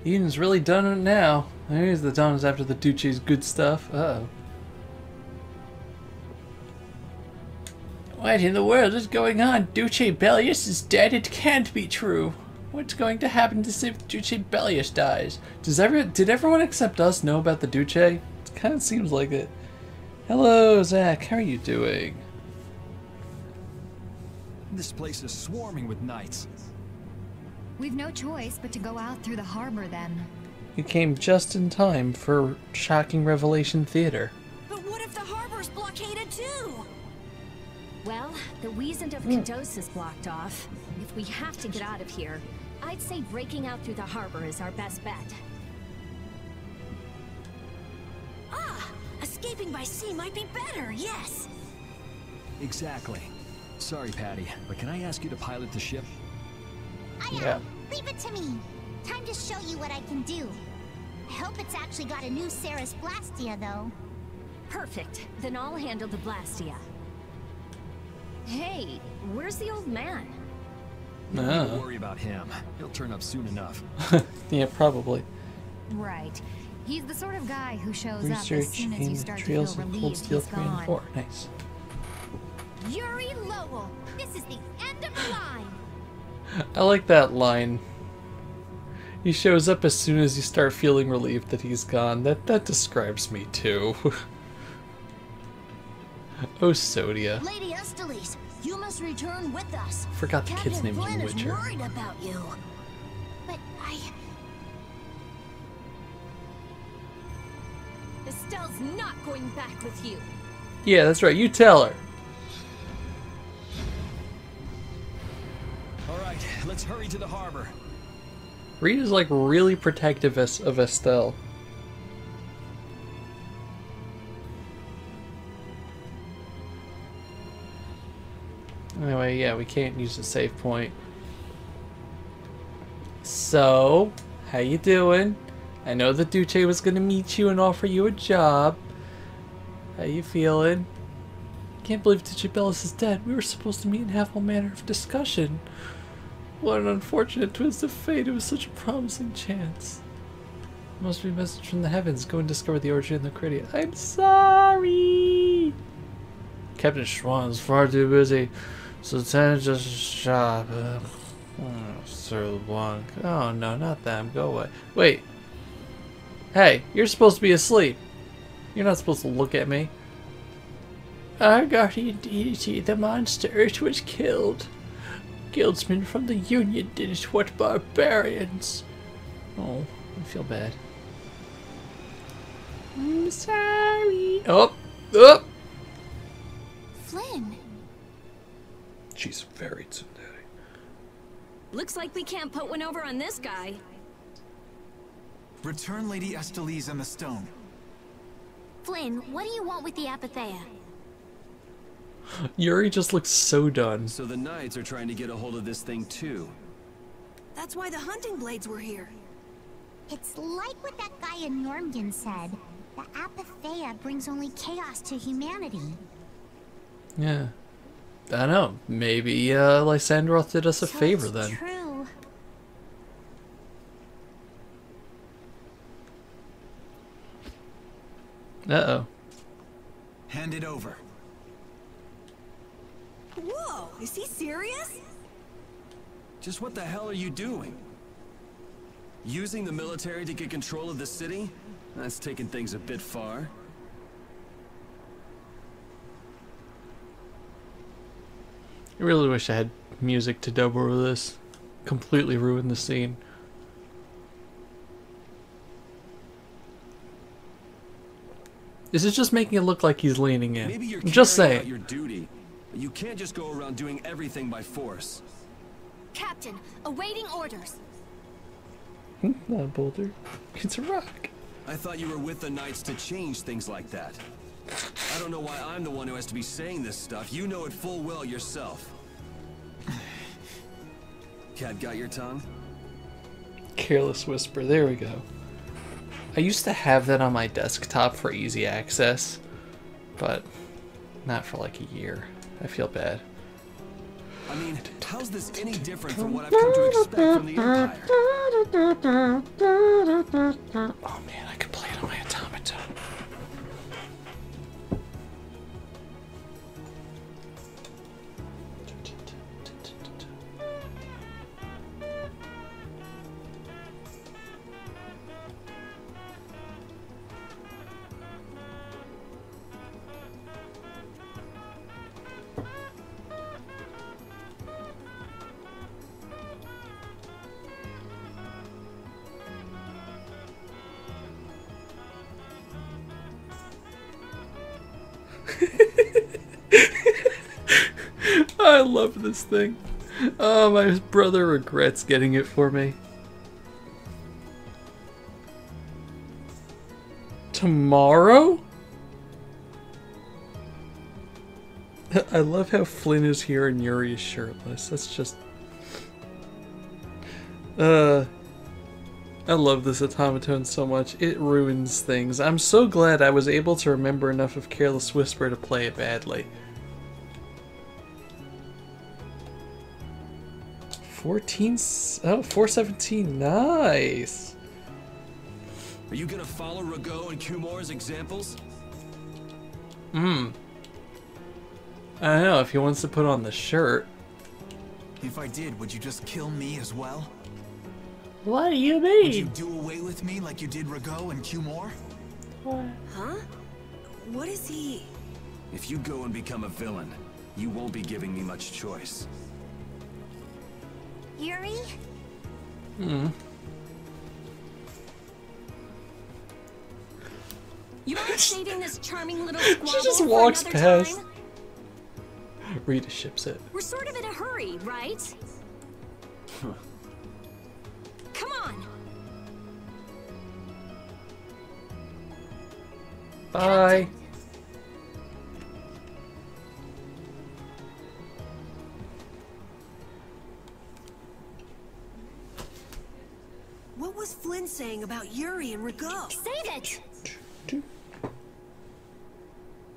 Eden's really done it now. Here's the Don's after the Duce's good stuff. Uh-oh. What in the world is going on? Duce Belius is dead? It can't be true. What's going to happen to if Duce Belius dies? Did everyone except us know about the Duce? It kind of seems like it. Hello, Zach. How are you doing? This place is swarming with knights. We've no choice but to go out through the harbor then. You came just in time for Shocking Revelation Theater. But what if the harbor's blockaded too? Well, the Wiesent of Kados is blocked off. If we have to get out of here, I'd say breaking out through the harbor is our best bet. Ah! Escaping by sea might be better, yes! Exactly. Sorry, Patty, but can I ask you to pilot the ship? Yeah. Leave it to me. Time to show you what I can do. I hope it's actually got a new Ceres Blastia, though. Perfect. Then I'll handle the Blastia. Hey, where's the old man? Don't worry about him. He'll turn up soon enough. Yeah, probably. Right. He's the sort of guy who shows up as Research soon as you in start to trails feel of cold relieved steel he's 3 and gone. 4. Nice. Yuri Lowell, this is the end of the line. I like that line. He shows up as soon as you start feeling relieved that he's gone. That describes me too. Oh, Sodia. Lady Estelles, you must return with us. Forgot the kid's Captain name Flynn in is Witcher. worried about you. But Estelle's not going back with you. Yeah, that's right. You tell her. All right, let's hurry to the harbor. Reed is like really protective of Estelle. Anyway, yeah, we can't use the save point. So, how you doing? I know the Duce was gonna meet you and offer you a job. How you feeling? Can't believe Duce Belius is dead. We were supposed to meet and have all manner of discussion. What an unfortunate twist of fate. It was such a promising chance. Must be a message from the heavens. Go and discover the origin of the Cridia. I'm sorry! Captain Schwann's far too busy. So Lieutenant just shop. Sir LeBlanc. Oh no, not them. Go away. Wait. Hey, you're supposed to be asleep. You're not supposed to look at me. Our guardian deity, the monster, it was killed. Guildsmen from the Union did it. What barbarians! Oh, I feel bad. I'm sorry. Oh, oh. Flynn. She's very tsundere. Looks like we can't put one over on this guy. Return Lady Estelles and the stone. Flynn, what do you want with the Apatheia? Yuri just looks so done. So the Knights are trying to get a hold of this thing too. That's why the hunting blades were here. It's like what that guy in Normgen said. The Apatheia brings only chaos to humanity. Yeah. I don't know. Maybe Lysandroth did us a favor then. True. Uh-oh. Hand it over. Whoa, is he serious? Just what the hell are you doing? Using the military to get control of the city? That's taking things a bit far. I really wish I had music to dub over this. Completely ruined the scene. This is just making it look like he's leaning in. Maybe you're I'm just carrying out saying. your duty, but you can't just go around doing everything by force. Captain, awaiting orders. Not a boulder. It's a rock. I thought you were with the Knights to change things like that. I don't know why I'm the one who has to be saying this stuff. You know it full well yourself. Cat got your tongue? Careless Whisper. There we go. I used to have that on my desktop for easy access, but not for like a year. I feel bad. I mean, how's this any different from what I've come to expect from the Empire? Oh man, I can play it on my automaton. I love this thing. Oh, my brother regrets getting it for me. Tomorrow? I love how Flynn is here and Yuri is shirtless. That's just... I love this automaton so much. It ruins things. I'm so glad I was able to remember enough of Careless Whisper to play it badly. 417, nice. Are you gonna follow Rago and Kumor's examples? I don't know if he wants to put on the shirt. If I did, would you just kill me as well? What do you mean? Would you do away with me like you did Rago and Kumor? Huh? What is he? If you go and become a villain, you won't be giving me much choice. Yuri? Hmm. You mind saving this charming little squabble She just for walks another past. time? Rita ships it. We're sort of in a hurry, right? Come on. Bye. What was Flynn saying about Yuri and Rago? Save it!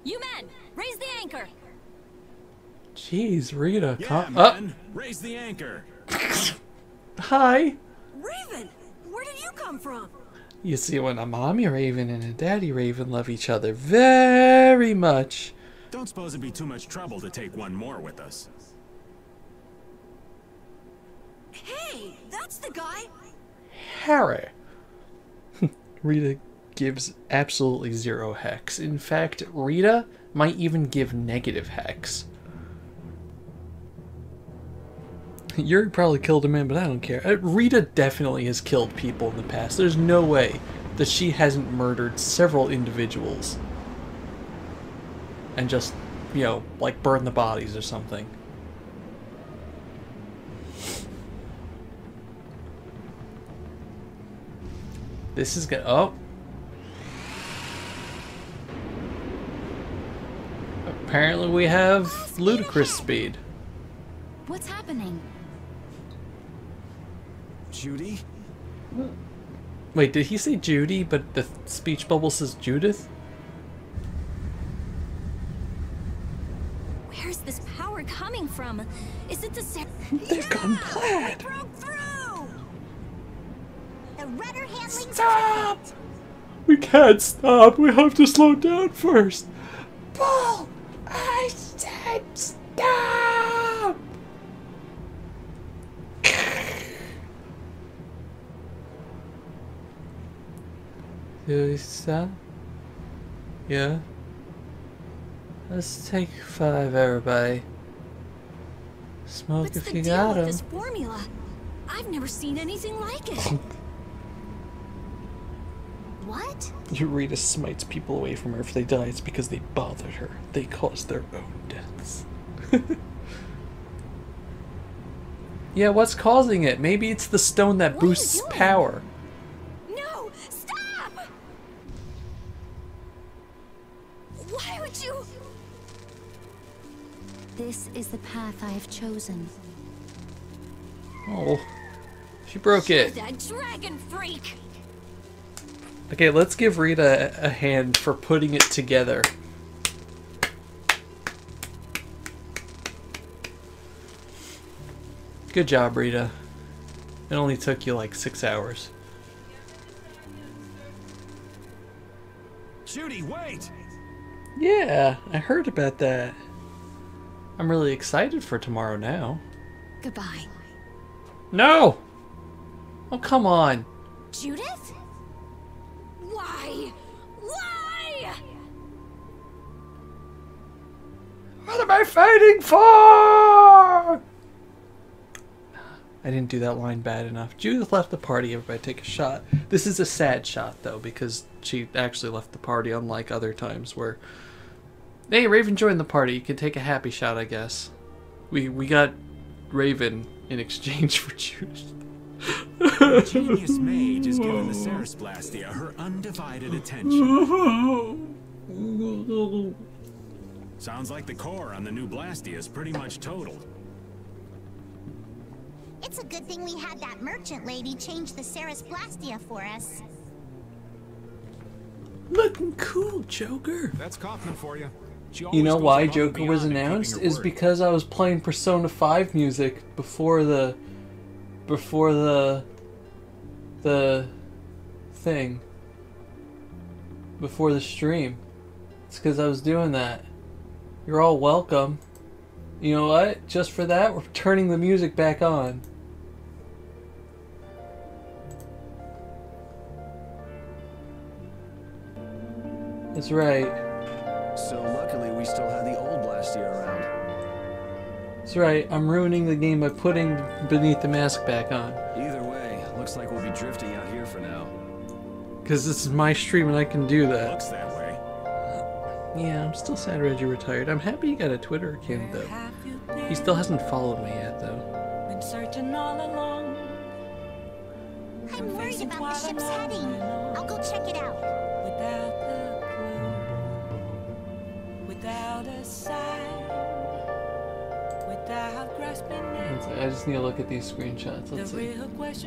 You men, raise the anchor. Jeez, Rita. Yeah, man. Raise the anchor. Hi. Raven, where did you come from? You see, when a mommy raven and a daddy raven love each other very much. Don't suppose it'd be too much trouble to take one more with us. Hey, that's the guy. Harry. Rita gives absolutely 0 hex. In fact, Rita might even give negative hex. Yuri probably killed a man, but I don't care. Rita definitely has killed people in the past. There's no way that she hasn't murdered several individuals. And just, you know, like burn the bodies or something. This is gonna... Oh. Apparently we have ludicrous speed. What's happening? Judy? Wait, did he say Judy, but the speech bubble says Judith? Where's this power coming from? Is it the same? They've gone plaid. Broke through! The rudder handling's Stop! We can't stop. We have to slow down first. Bull! I said stop! Do we stop? Yeah. Let's take 5, everybody. Smoke What's if the you deal got with 'em. this formula? I've never seen anything like it. What? Rita smites people away from her if they die. It's because they bothered her. They caused their own deaths. Yeah, what's causing it? Maybe it's the stone that boosts power. No! Stop! Why would you... This is the path I have chosen. Oh, she broke it. That dragon freak! Okay, let's give Rita a hand for putting it together. Good job, Rita. It only took you like 6 hours. Judy, wait! Yeah, I heard about that. I'm really excited for tomorrow now. Goodbye. No! Oh, come on. Judith? Why? Why? What am I fighting for? I didn't do that line bad enough. Judith left the party. Everybody take a shot. This is a sad shot, though, because she actually left the party, unlike other times where... Hey, Raven joined the party. You can take a happy shot, I guess. We got Raven in exchange for Judith. The genius mage is giving the Ceres Blastia her undivided attention. Sounds like the core on the new Blastia is pretty much totaled. It's a good thing we had that merchant lady change the Ceres Blastia for us. Looking cool, Joker. That's Kaufman for you. You know why Joker was announced? Is because I was playing Persona 5 music before the thing. Before the stream. It's because I was doing that. You're all welcome. You know what? Just for that, we're turning the music back on. That's right. So luckily we still have the old Blastia around. That's right. I'm ruining the game by putting Beneath the Mask back on. Either way, looks like we'll be drifting out here for now. Because this is my stream and I can do that. Looks that way. Yeah, I'm still sad Reggie retired. I'm happy he got a Twitter account, though. He still hasn't followed me yet, though. Been searching all along. I'm worried about the ship's heading. I'll go check it out. Without the clue, without a sign, without grasping it. I just need to look at these screenshots. Let's see.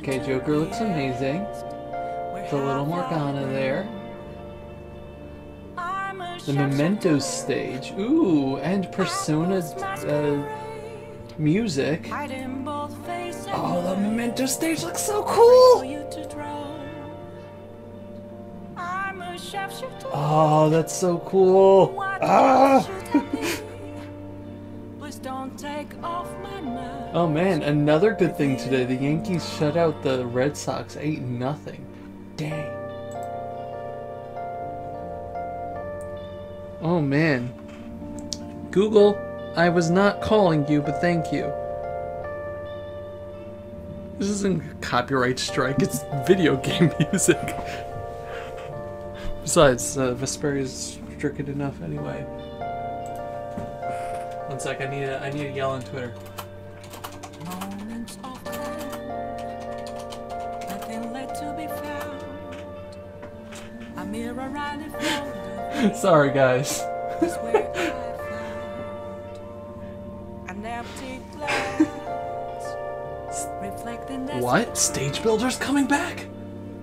Okay, Joker looks amazing. There's a little Morgana there. The Mementos stage. Ooh, and Persona music. Oh, the Memento stage looks so cool! Oh, that's so cool! Ah! Oh man, another good thing today. The Yankees shut out the Red Sox 8-0. Dang. Oh man. Google, I was not calling you, but thank you. This isn't a copyright strike, it's video game music. Besides, Vesperia is stricken enough anyway. One sec, I need to yell on Twitter. Moments of calm, nothing left to be found. A mirror right in front of me. Sorry, guys. Is where I found an empty glass, reflecting that. What? Stage Builder's coming back?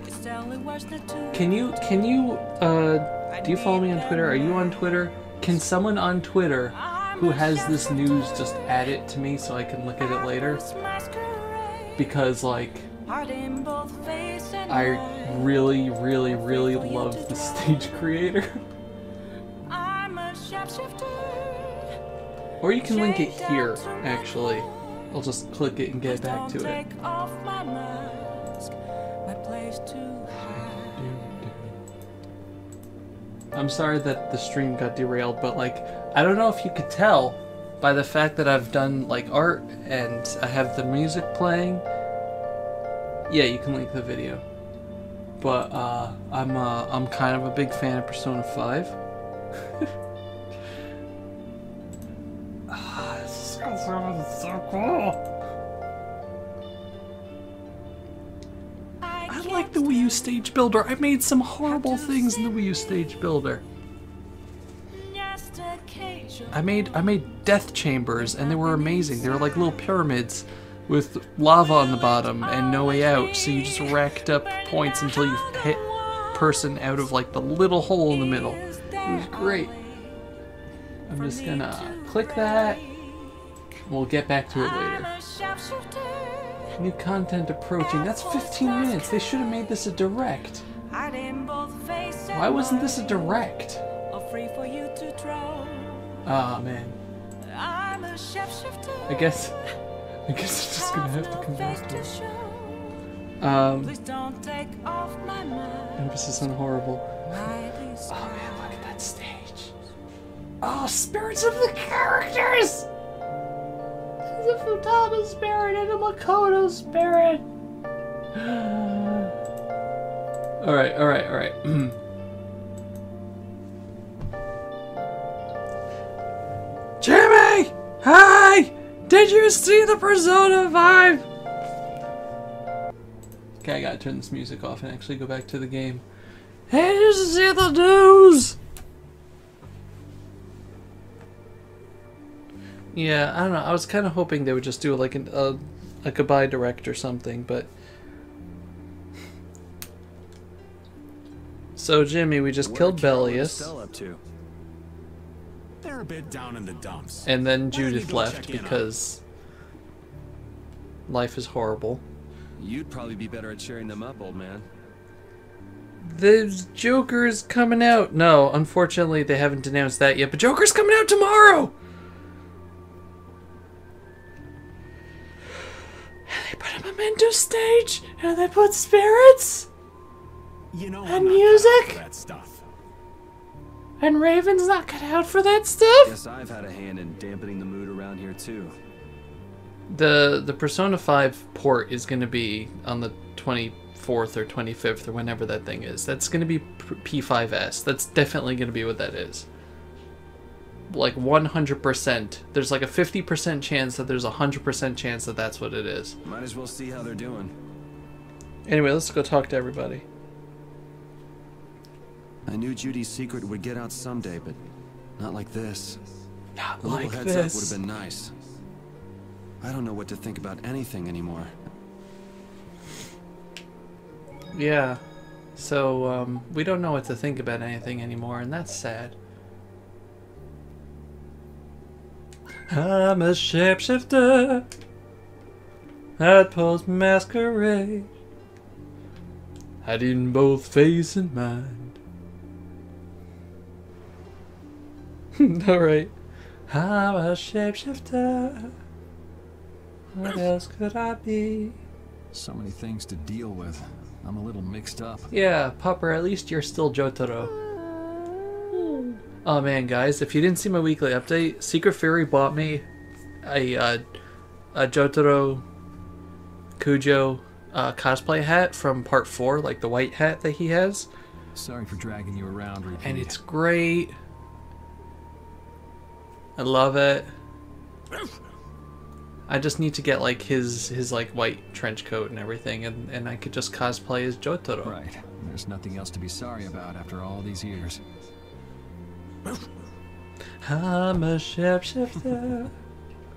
It's only worse than two. Can you, do you follow me on Twitter? Are you on Twitter? Can someone on Twitter who has this news just add it to me so I can look at it later? Because, like, I really, really, really love the stage creator. Or you can link it here, actually. I'll just click it and get back to it. I'm sorry that the stream got derailed, but like, I don't know if you could tell, by the fact that I've done like art and I have the music playing, yeah, you can link the video. But I'm kind of a big fan of Persona 5. This is so cool. I like the Wii U Stage Builder. I made some horrible things in the Wii U Stage Builder. I made death chambers, and they were amazing. They were like little pyramids with lava on the bottom and no way out. So you just racked up points until you hit person out of like the little hole in the middle. It was great. I'm just gonna click that. We'll get back to it later. New content approaching. That's 15 minutes. They should have made this a direct. Why wasn't this a direct? Ah, man. I guess I'm just gonna have to come back to it. Emphasis on horrible. Oh man, look at that stage. Oh, spirits of the characters! The Futaba spirit and the Makoto spirit. Alright. Jimmy! Hi! Did you see the Persona 5? Okay, I gotta turn this music off and actually go back to the game. Hey, did you see the news? Yeah, I don't know. I was kind of hoping they would just do like a goodbye direct or something, but... So, Jimmy, we just killed Belius. They're a bit down in the dumps. And then Judith left because life is horrible. You'd probably be better at cheering them up, old man. The Joker's coming out. No, unfortunately, they haven't announced that yet, but Joker's coming out tomorrow! And they put a memento stage, and they put spirits, you know, and music, that stuff. And Raven's not cut out for that stuff. Guess I've had a hand in dampening the mood around here too. The Persona 5 port is going to be on the 24th or 25th or whenever that thing is. That's going to be P5S. That's definitely going to be what that is. Like 100%. There's like a 50% chance that there's a 100% chance that that's what it is. Might as well see how they're doing. Anyway, let's go talk to everybody. I knew Judy's secret would get out someday, but not like this. Not a like little heads this. up would have been nice. I don't know what to think about anything anymore. Yeah. So, we don't know what to think about anything anymore, and that's sad. I'm a shapeshifter at Post Masquerade, hiding both face and mind. Alright. I'm a shapeshifter. What else could I be? So many things to deal with. I'm a little mixed up. Yeah, Popper, at least you're still Jotaro. Oh man, guys, if you didn't see my weekly update, Secret Fury bought me a Jotaro Kujo cosplay hat from part 4, like the white hat that he has. Sorry for dragging you around, Ricky. And it's great. I love it. I just need to get like his like white trench coat and everything, and I could just cosplay as Jotaro. Right. There's nothing else to be sorry about after all these years. I'm a shapeshifter.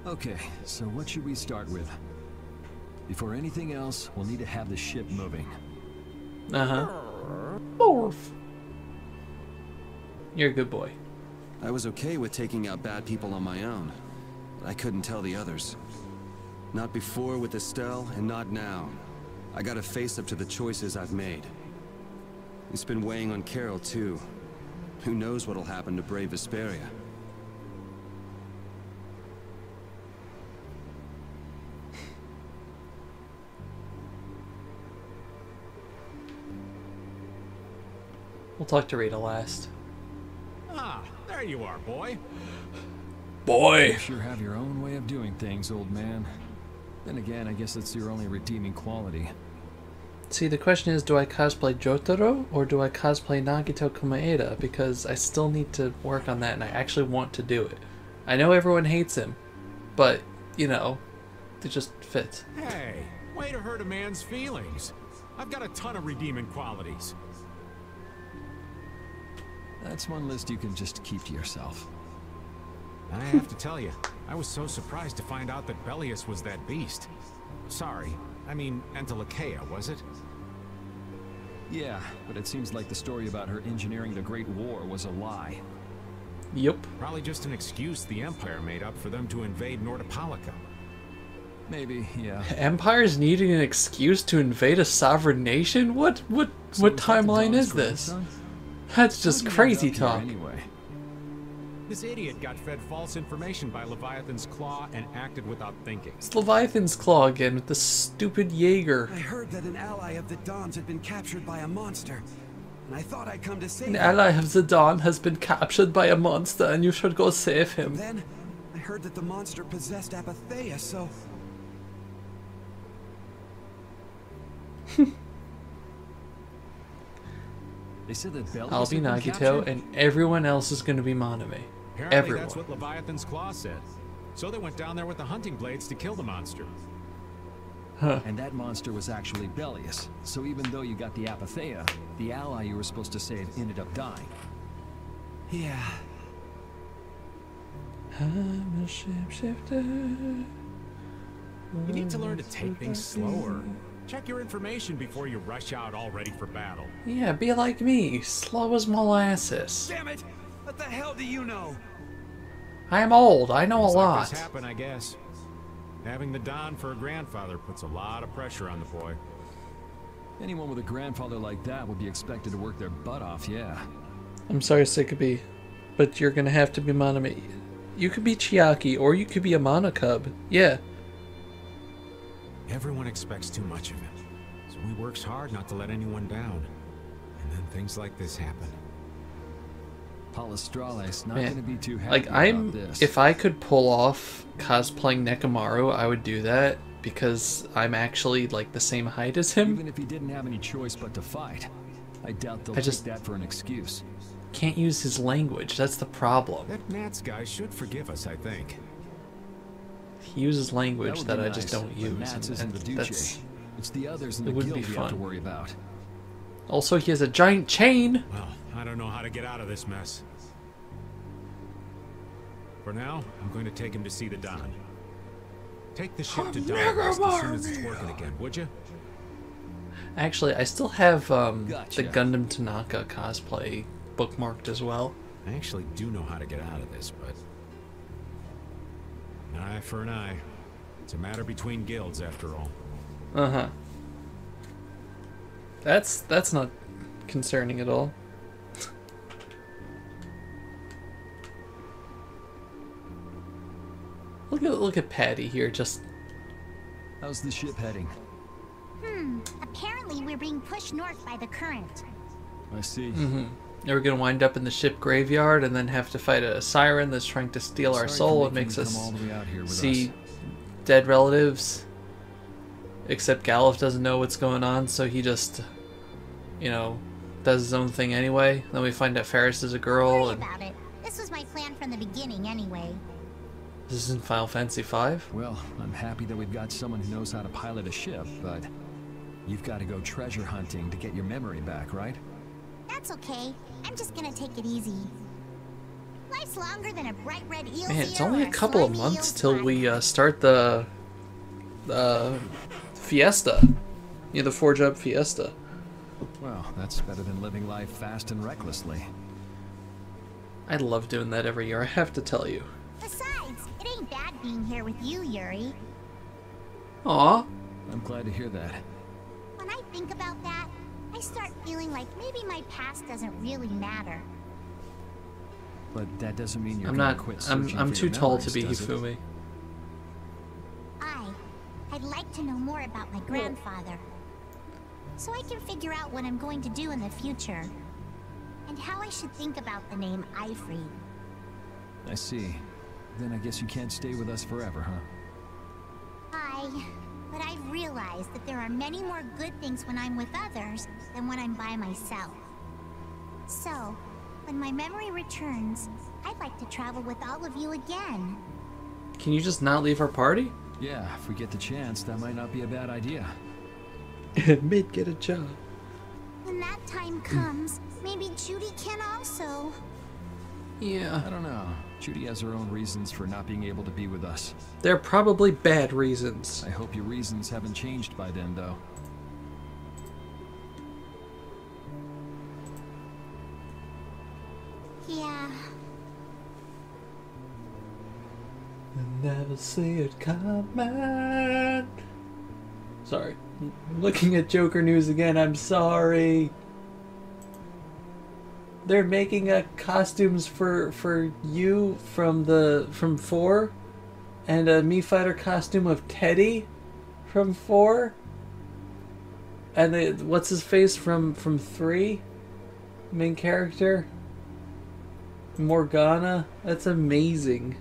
Okay, so what should we start with? Before anything else, we'll need to have the ship moving. Morph. You're a good boy. I was okay with taking out bad people on my own. But I couldn't tell the others. Not before with Estelle, and not now. I gotta face up to the choices I've made. It's been weighing on Carol, too. Who knows what'll happen to brave Vesperia? We'll talk to Rita last. Ah, there you are, boy. boy. You sure have your own way of doing things, old man. Then again, I guess that's your only redeeming quality. See, the question is, do I cosplay Jotaro or do I cosplay Nagito Komaeda? Because I still need to work on that and I actually want to do it. I know everyone hates him, but, you know, it just fits. Hey, way to hurt a man's feelings. I've got a ton of redeeming qualities. That's one list you can just keep to yourself. I have to tell you, I was so surprised to find out that Belius was that beast. Sorry, I mean Entelekea, was it? Yeah, but it seems like the story about her engineering the Great War was a lie. Yep. Probably just an excuse the Empire made up for them to invade Nordopolica. Maybe, yeah. Empires needing an excuse to invade a sovereign nation? What timeline is this? That's just crazy talk. Anyway. This idiot got fed false information by Leviathan's Claw and acted without thinking. It's Leviathan's Claw again with the stupid Jaeger. I heard that an ally of the Dawn's had been captured by a monster, and I thought I'd come to save An him. ally of the Dawn has been captured by a monster and you should go save him. Then, I heard that the monster possessed Apatheia, so... They said that Belius I'll be had been Nagito captured? and everyone else is going to be Maname. Apparently Everyone. that's what Leviathan's Claw said. So they went down there with the hunting blades to kill the monster. Huh. And that monster was actually Belius. So even though you got the Apatheia, the ally you were supposed to save ended up dying. Yeah. I'm a shapeshifter. You need to learn to take things slower. Check your information before you rush out all ready for battle. Yeah, be like me, slow as molasses. Damn it! What the hell do you know? I'm old, I know a Things lot. like this happen, I guess. Having the Don for a grandfather puts a lot of pressure on the boy. Anyone with a grandfather like that would be expected to work their butt off, yeah. I'm sorry, Sikabi, but you're gonna have to be Maname. You could be Chiaki, or you could be a Monocub. Yeah. Everyone expects too much of him, so he works hard not to let anyone down. And then things like this happen. Palestrales not Man, gonna be too happy like about this. if I could pull off cosplaying Nekomaru, I would do that because I'm actually like the same height as him. Even if he didn't have any choice but to fight, I doubt they'll I just- take that for an excuse. Can't use his language. That's the problem. That Nats guy should forgive us, I think. He uses language would that be I just nice, don't but use. Nats and isn't the Duce. that's It's the others in it the wouldn't guild be you have to fun. worry about. Also, he has a giant chain. Well, I don't know how to get out of this mess. For now, I'm going to take him to see the Don. Take the ship to Don as soon as it's working again, would you? Actually, I still have Gotcha. the Gundam Tanaka cosplay bookmarked as well. I actually do know how to get out of this, but... An eye for an eye. It's a matter between guilds, after all. Uh-huh. That's not concerning at all. Look at Patty here, just... How's the ship heading? Apparently we're being pushed north by the current. I see. Mm-hmm. We're gonna wind up in the ship graveyard and then have to fight a siren that's trying to steal our Sorry for soul and making makes you us come all the way out here with see us. dead relatives. Except Galuf doesn't know what's going on, so he just, you know, does his own thing anyway. Then we find out Ferris is a girl, Worry and about it. This was my plan from the beginning anyway. this is in Final Fantasy V. Well, I'm happy that we've got someone who knows how to pilot a ship, but you've got to go treasure hunting to get your memory back, right? That's okay. I'm just gonna take it easy. Life's longer than a bright red eel. Man, it's only a couple of months till we start the fiesta. Yeah, the Forge Up Fiesta. Well, that's better than living life fast and recklessly. I love doing that every year, I have to tell you. Besides, it ain't bad being here with you, Yuri. Aw. I'm glad to hear that. When I think about that, I start feeling like maybe my past doesn't really matter. But that doesn't mean you're I'm gonna not. quit I'm searching for too your tall to memories, be does it? Hifumi. I'd like to know more about my grandfather. So I can figure out what I'm going to do in the future. And how I should think about the name Ifrit. I see. Then I guess you can't stay with us forever, huh? But I've realized that there are many more good things when I'm with others than when I'm by myself. So, when my memory returns, I'd like to travel with all of you again. Can you just not leave our party? Yeah, if we get the chance, that might not be a bad idea. Mid, get a job. When that time comes, maybe Judy can also. Yeah. I don't know. Judy has her own reasons for not being able to be with us. They're probably bad reasons. I hope your reasons haven't changed by then, though. Yeah. I never see it coming. Sorry. Looking at Joker news again, I'm sorry. They're making costumes for you from 4, and a Mii Fighter costume of Teddy from 4, and what's his face from 3, main character, Morgana. That's amazing.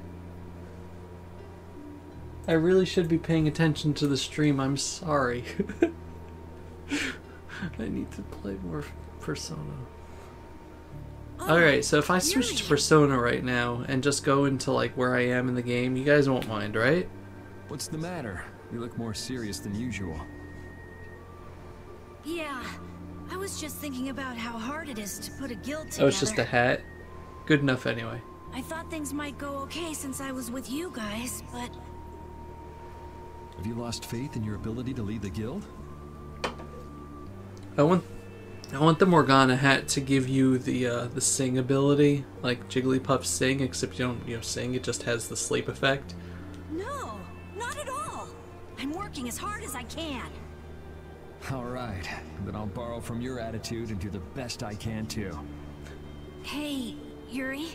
I really should be paying attention to the stream. I'm sorry. I need to play more Persona. Alright, so if I switch to Persona right now and just go into like where I am in the game, you guys won't mind, right? What's the matter? You look more serious than usual. Yeah, I was just thinking about how hard it is to put a guild together. Oh, it's just a hat? Good enough anyway. I thought things might go okay since I was with you guys, but... Have you lost faith in your ability to lead the guild? I want the Morgana hat to give you the sing ability, like Jigglypuff sing, except you don't sing, it just has the sleep effect. No, not at all. I'm working as hard as I can. Alright, then I'll borrow from your attitude and do the best I can too. Hey, Yuri,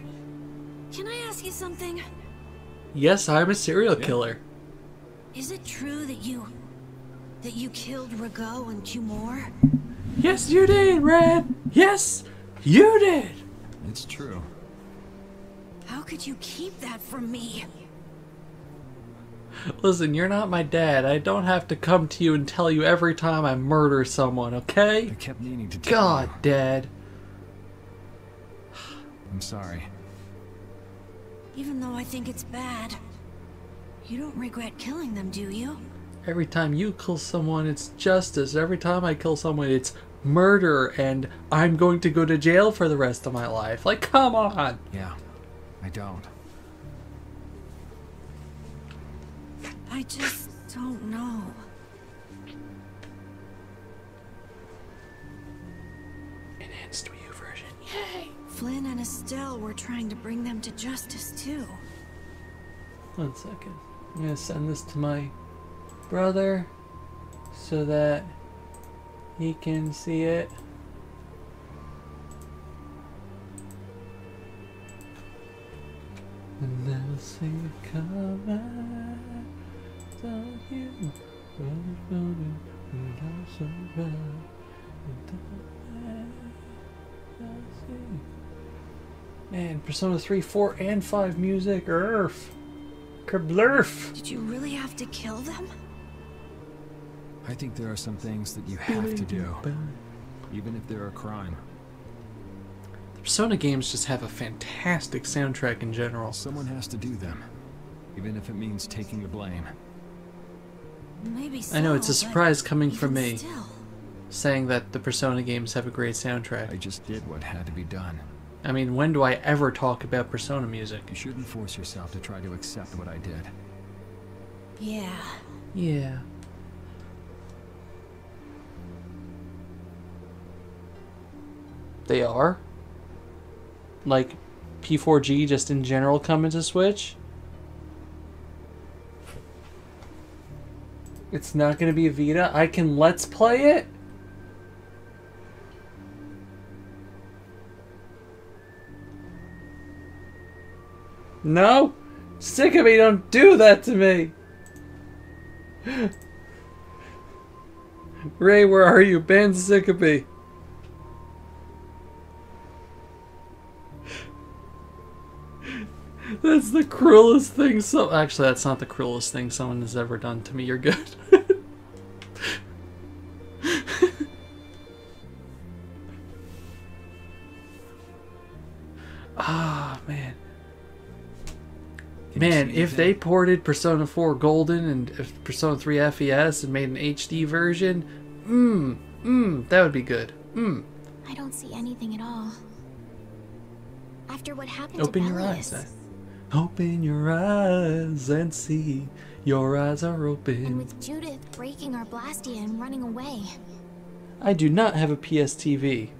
can I ask you something? Yes, I'm a serial killer. Is it true that you killed Rago and Cumore? Yes, you did, Red! Yes, you did! It's true. How could you keep that from me? Listen, you're not my dad. I don't have to come to you and tell you every time I murder someone, okay? I kept meaning to tell God, you. Dad. I'm sorry. Even though I think it's bad, you don't regret killing them, do you? Every time you kill someone, it's justice. Every time I kill someone, it's murder, and I'm going to go to jail for the rest of my life. Like, come on! Yeah, I don't. I just don't know. Enhanced Wii U version, yay! Flynn and Estelle were trying to bring them to justice, too. 1 second. I'm gonna send this to my brother so that he can see it. And never see it coming. Don't you Man, Persona 3, 4, and 5 music. Earth. Kerblurf. Did you really have to kill them? I think there are some things that you have to do, even if they're a crime. The Persona games just have a fantastic soundtrack in general. Someone has to do them, even if it means taking the blame. Maybe so, I know, it's a surprise coming from me, still. saying that the Persona games have a great soundtrack. I just did what had to be done. I mean, when do I ever talk about Persona music? You shouldn't force yourself to try to accept what I did. Yeah. Yeah. They are? Like, P4G just in general coming to Switch? It's not going to be a Vita? I can Let's Play it? No? Sick of me, don't do that to me! Ray, where are you? Ban Sickabee. That's the cruelest thing actually, that's not the cruelest thing someone has ever done to me. You're good. Ah, man. Man, if they ported Persona 4 Golden and Persona 3 FES and made an HD version, that would be good. I don't see anything at all. After what happened Open to your Belius. eyes. Open your eyes and see. Your eyes are open. And with Judith breaking our Blastia and running away. I do not have a PSTV.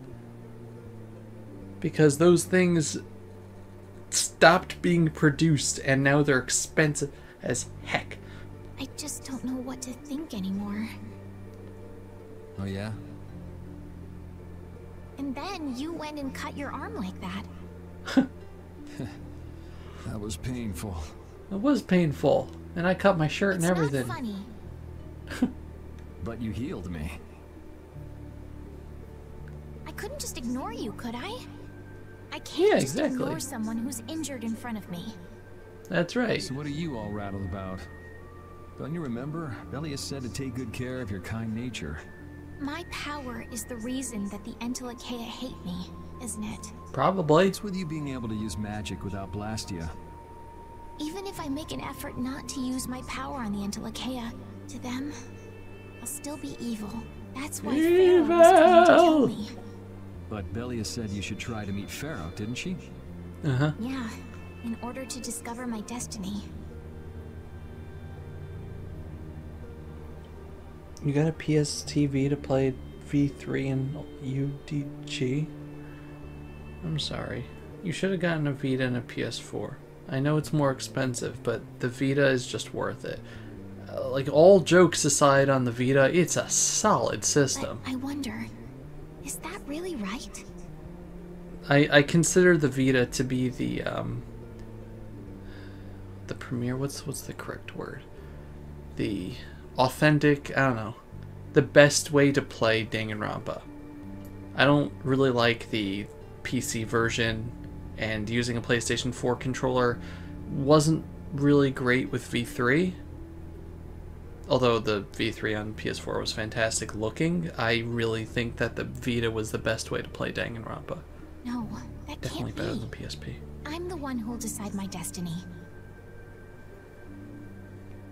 Because those things stopped being produced and now they're expensive as heck. I just don't know what to think anymore. Oh yeah? And then you went and cut your arm like that. That was painful. It was painful. And I cut my shirt and everything. Not funny. But you healed me. I couldn't just ignore you, could I? I can't just ignore someone who's injured in front of me. That's right. So what are you all rattled about? Don't you remember? Belius said to take good care of your kind nature. My power is the reason that the Entelekea hate me, isn't it? Probably. It's with you being able to use magic without Blastia. Even if I make an effort not to use my power on the Entelekea, to them, I'll still be evil. That's why Pharaoh was trying to kill me. But Belius said you should try to meet Pharaoh, didn't she? Uh-huh. Yeah, in order to discover my destiny. You got a PSTV to play V3 and UDG? I'm sorry. You should have gotten a Vita and a PS4. I know it's more expensive, but the Vita is just worth it. Like, all jokes aside on the Vita, it's a solid system. But I wonder, is that really right? I consider the Vita to be the premier, what's the correct word? The authentic, I don't know, the best way to play Danganronpa. I don't really like the PC version, and using a PlayStation 4 controller wasn't really great with V3. Although the V3 on PS4 was fantastic looking, I really think that the Vita was the best way to play Danganronpa. No, that Definitely can't better be. than PSP. I'm the one who'll decide my destiny.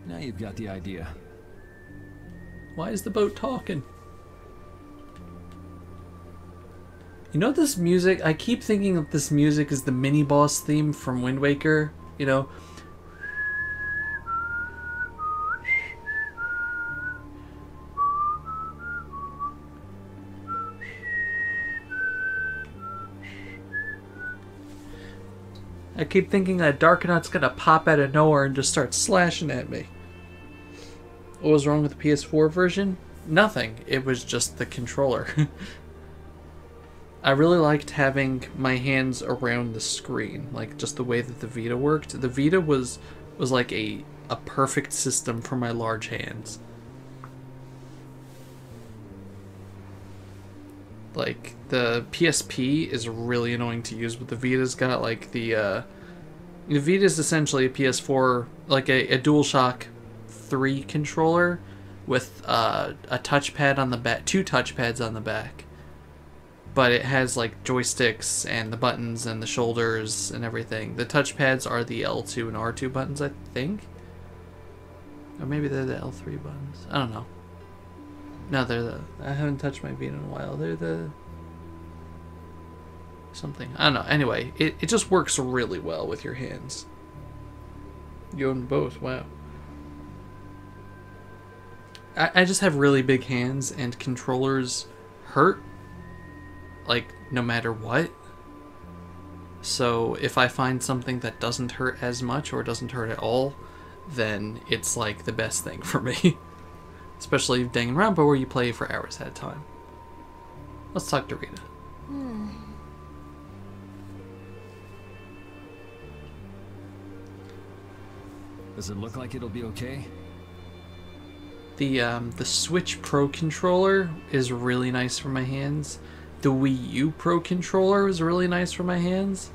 Now you've got the idea. Why is the boat talking? You know this music? I keep thinking that this music is the mini-boss theme from Wind Waker, you know? I keep thinking that Darkanaut's gonna pop out of nowhere and just start slashing at me. What was wrong with the PS4 version? Nothing. It was just the controller. I really liked having my hands around the screen, like just the way that the Vita worked. The Vita was like a perfect system for my large hands. Like, the PSP is really annoying to use, but the Vita's got like the Vita's essentially a PS4, like a DualShock 3 controller with a touchpad on the back, 2 touchpads on the back. But it has like joysticks and the buttons and the shoulders and everything. The touchpads are the L2 and R2 buttons, I think. Or maybe they're the L3 buttons. I don't know. No, they're the... I haven't touched my Vita in a while. They're the... something. I don't know. Anyway, it just works really well with your hands. You own both. Wow. I just have really big hands, and controllers hurt. Like, no matter what. So, if I find something that doesn't hurt as much, or doesn't hurt at all, then it's like the best thing for me. Especially Danganronpa, where you play for hours at a time. Let's talk to Rita. Does it look like it'll be okay? The Switch Pro controller is really nice for my hands. The Wii U Pro controller is really nice for my hands.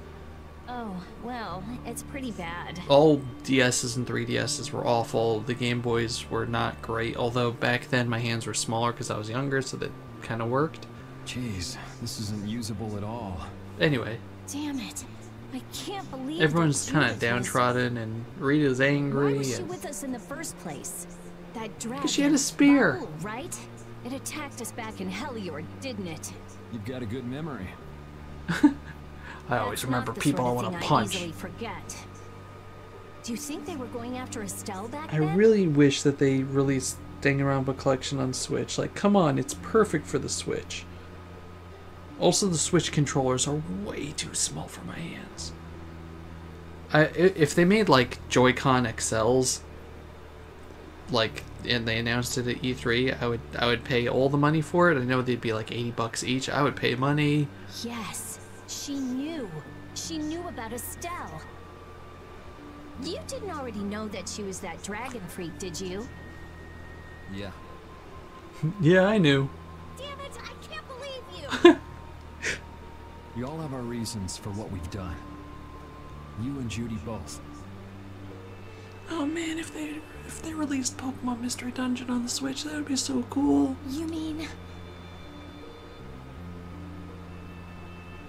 Oh, well, it's pretty bad. All DSs and 3DSs were awful. The Game Boys were not great, although back then my hands were smaller because I was younger, so that kind of worked. Jeez, this isn't usable at all. Anyway. Damn it. I can't believe everyone's kind of downtrodden, and Rita's angry. Why was she with us in the first place? That dragon. Because she had a spear. Foul, right? It attacked us back in Heliord, didn't it? You've got a good memory. I always remember people I want to punch. I easily forget. Do you think they were going after Estelle back I then? really wish that they released Danganronpa Collection on Switch. Like, come on, it's perfect for the Switch. Also, the Switch controllers are way too small for my hands. If they made, like, Joy-Con XLs, like, and they announced it at E3, I would pay all the money for it. I know they'd be like $80 each. I would pay money. Yes, she knew. She knew about Estelle. You didn't already know that she was that dragon freak, did you? Yeah. Yeah, I knew. Damn it, I can't believe you! We all have our reasons for what we've done. You and Judy both. Oh man, if they released Pokemon Mystery Dungeon on the Switch, that would be so cool. You mean...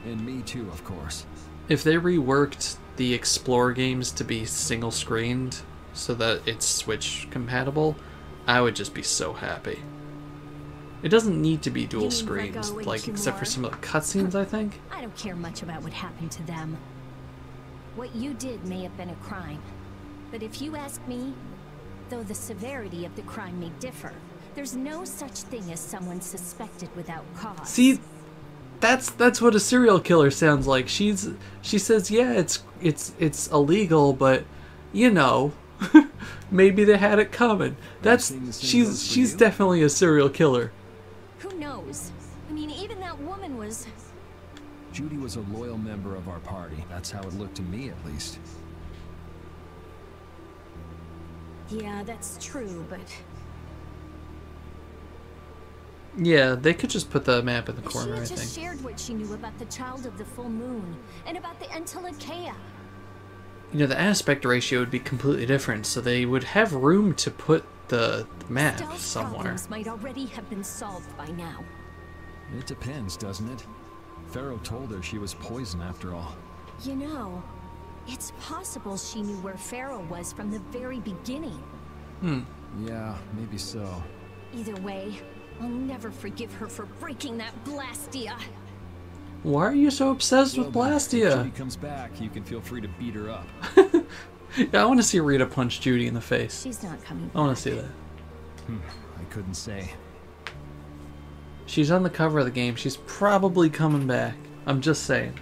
And me too, of course. If they reworked the Explore games to be single-screened so that it's Switch compatible, I would just be so happy. It doesn't need to be dual screens, like, except for some of the cutscenes, I think. I don't care much about what happened to them. What you did may have been a crime. But if you ask me, though the severity of the crime may differ, there's no such thing as someone suspected without cause. See, that's what a serial killer sounds like. She says, yeah, it's illegal, but you know, maybe they had it coming. She's definitely a serial killer. Who knows? I mean, even that woman was... Judy was a loyal member of our party. That's how it looked to me, at least. Yeah, that's true, but... Yeah, they could just put the map in the corner, I think. She had just shared what she knew about the Child of the Full Moon, and about the Entelekea. You know, the aspect ratio would be completely different, so they would have room to put the map Estelle's somewhere. Problems might already have been solved by now. It depends, doesn't it? Pharaoh told her she was poison after all. You know, it's possible she knew where Pharaoh was from the very beginning. Yeah, maybe so. Either way, I'll never forgive her for breaking that Blastia. Why are you so obsessed with Blastia? If Judy comes back, you can feel free to beat her up. Yeah, I want to see Rita punch Judy in the face. She's not coming back. I want to see that. I couldn't say. She's on the cover of the game. She's probably coming back. I'm just saying.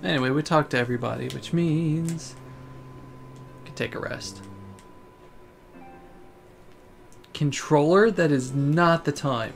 Anyway, we talked to everybody, which means we can take a rest. Controller, that is not the time.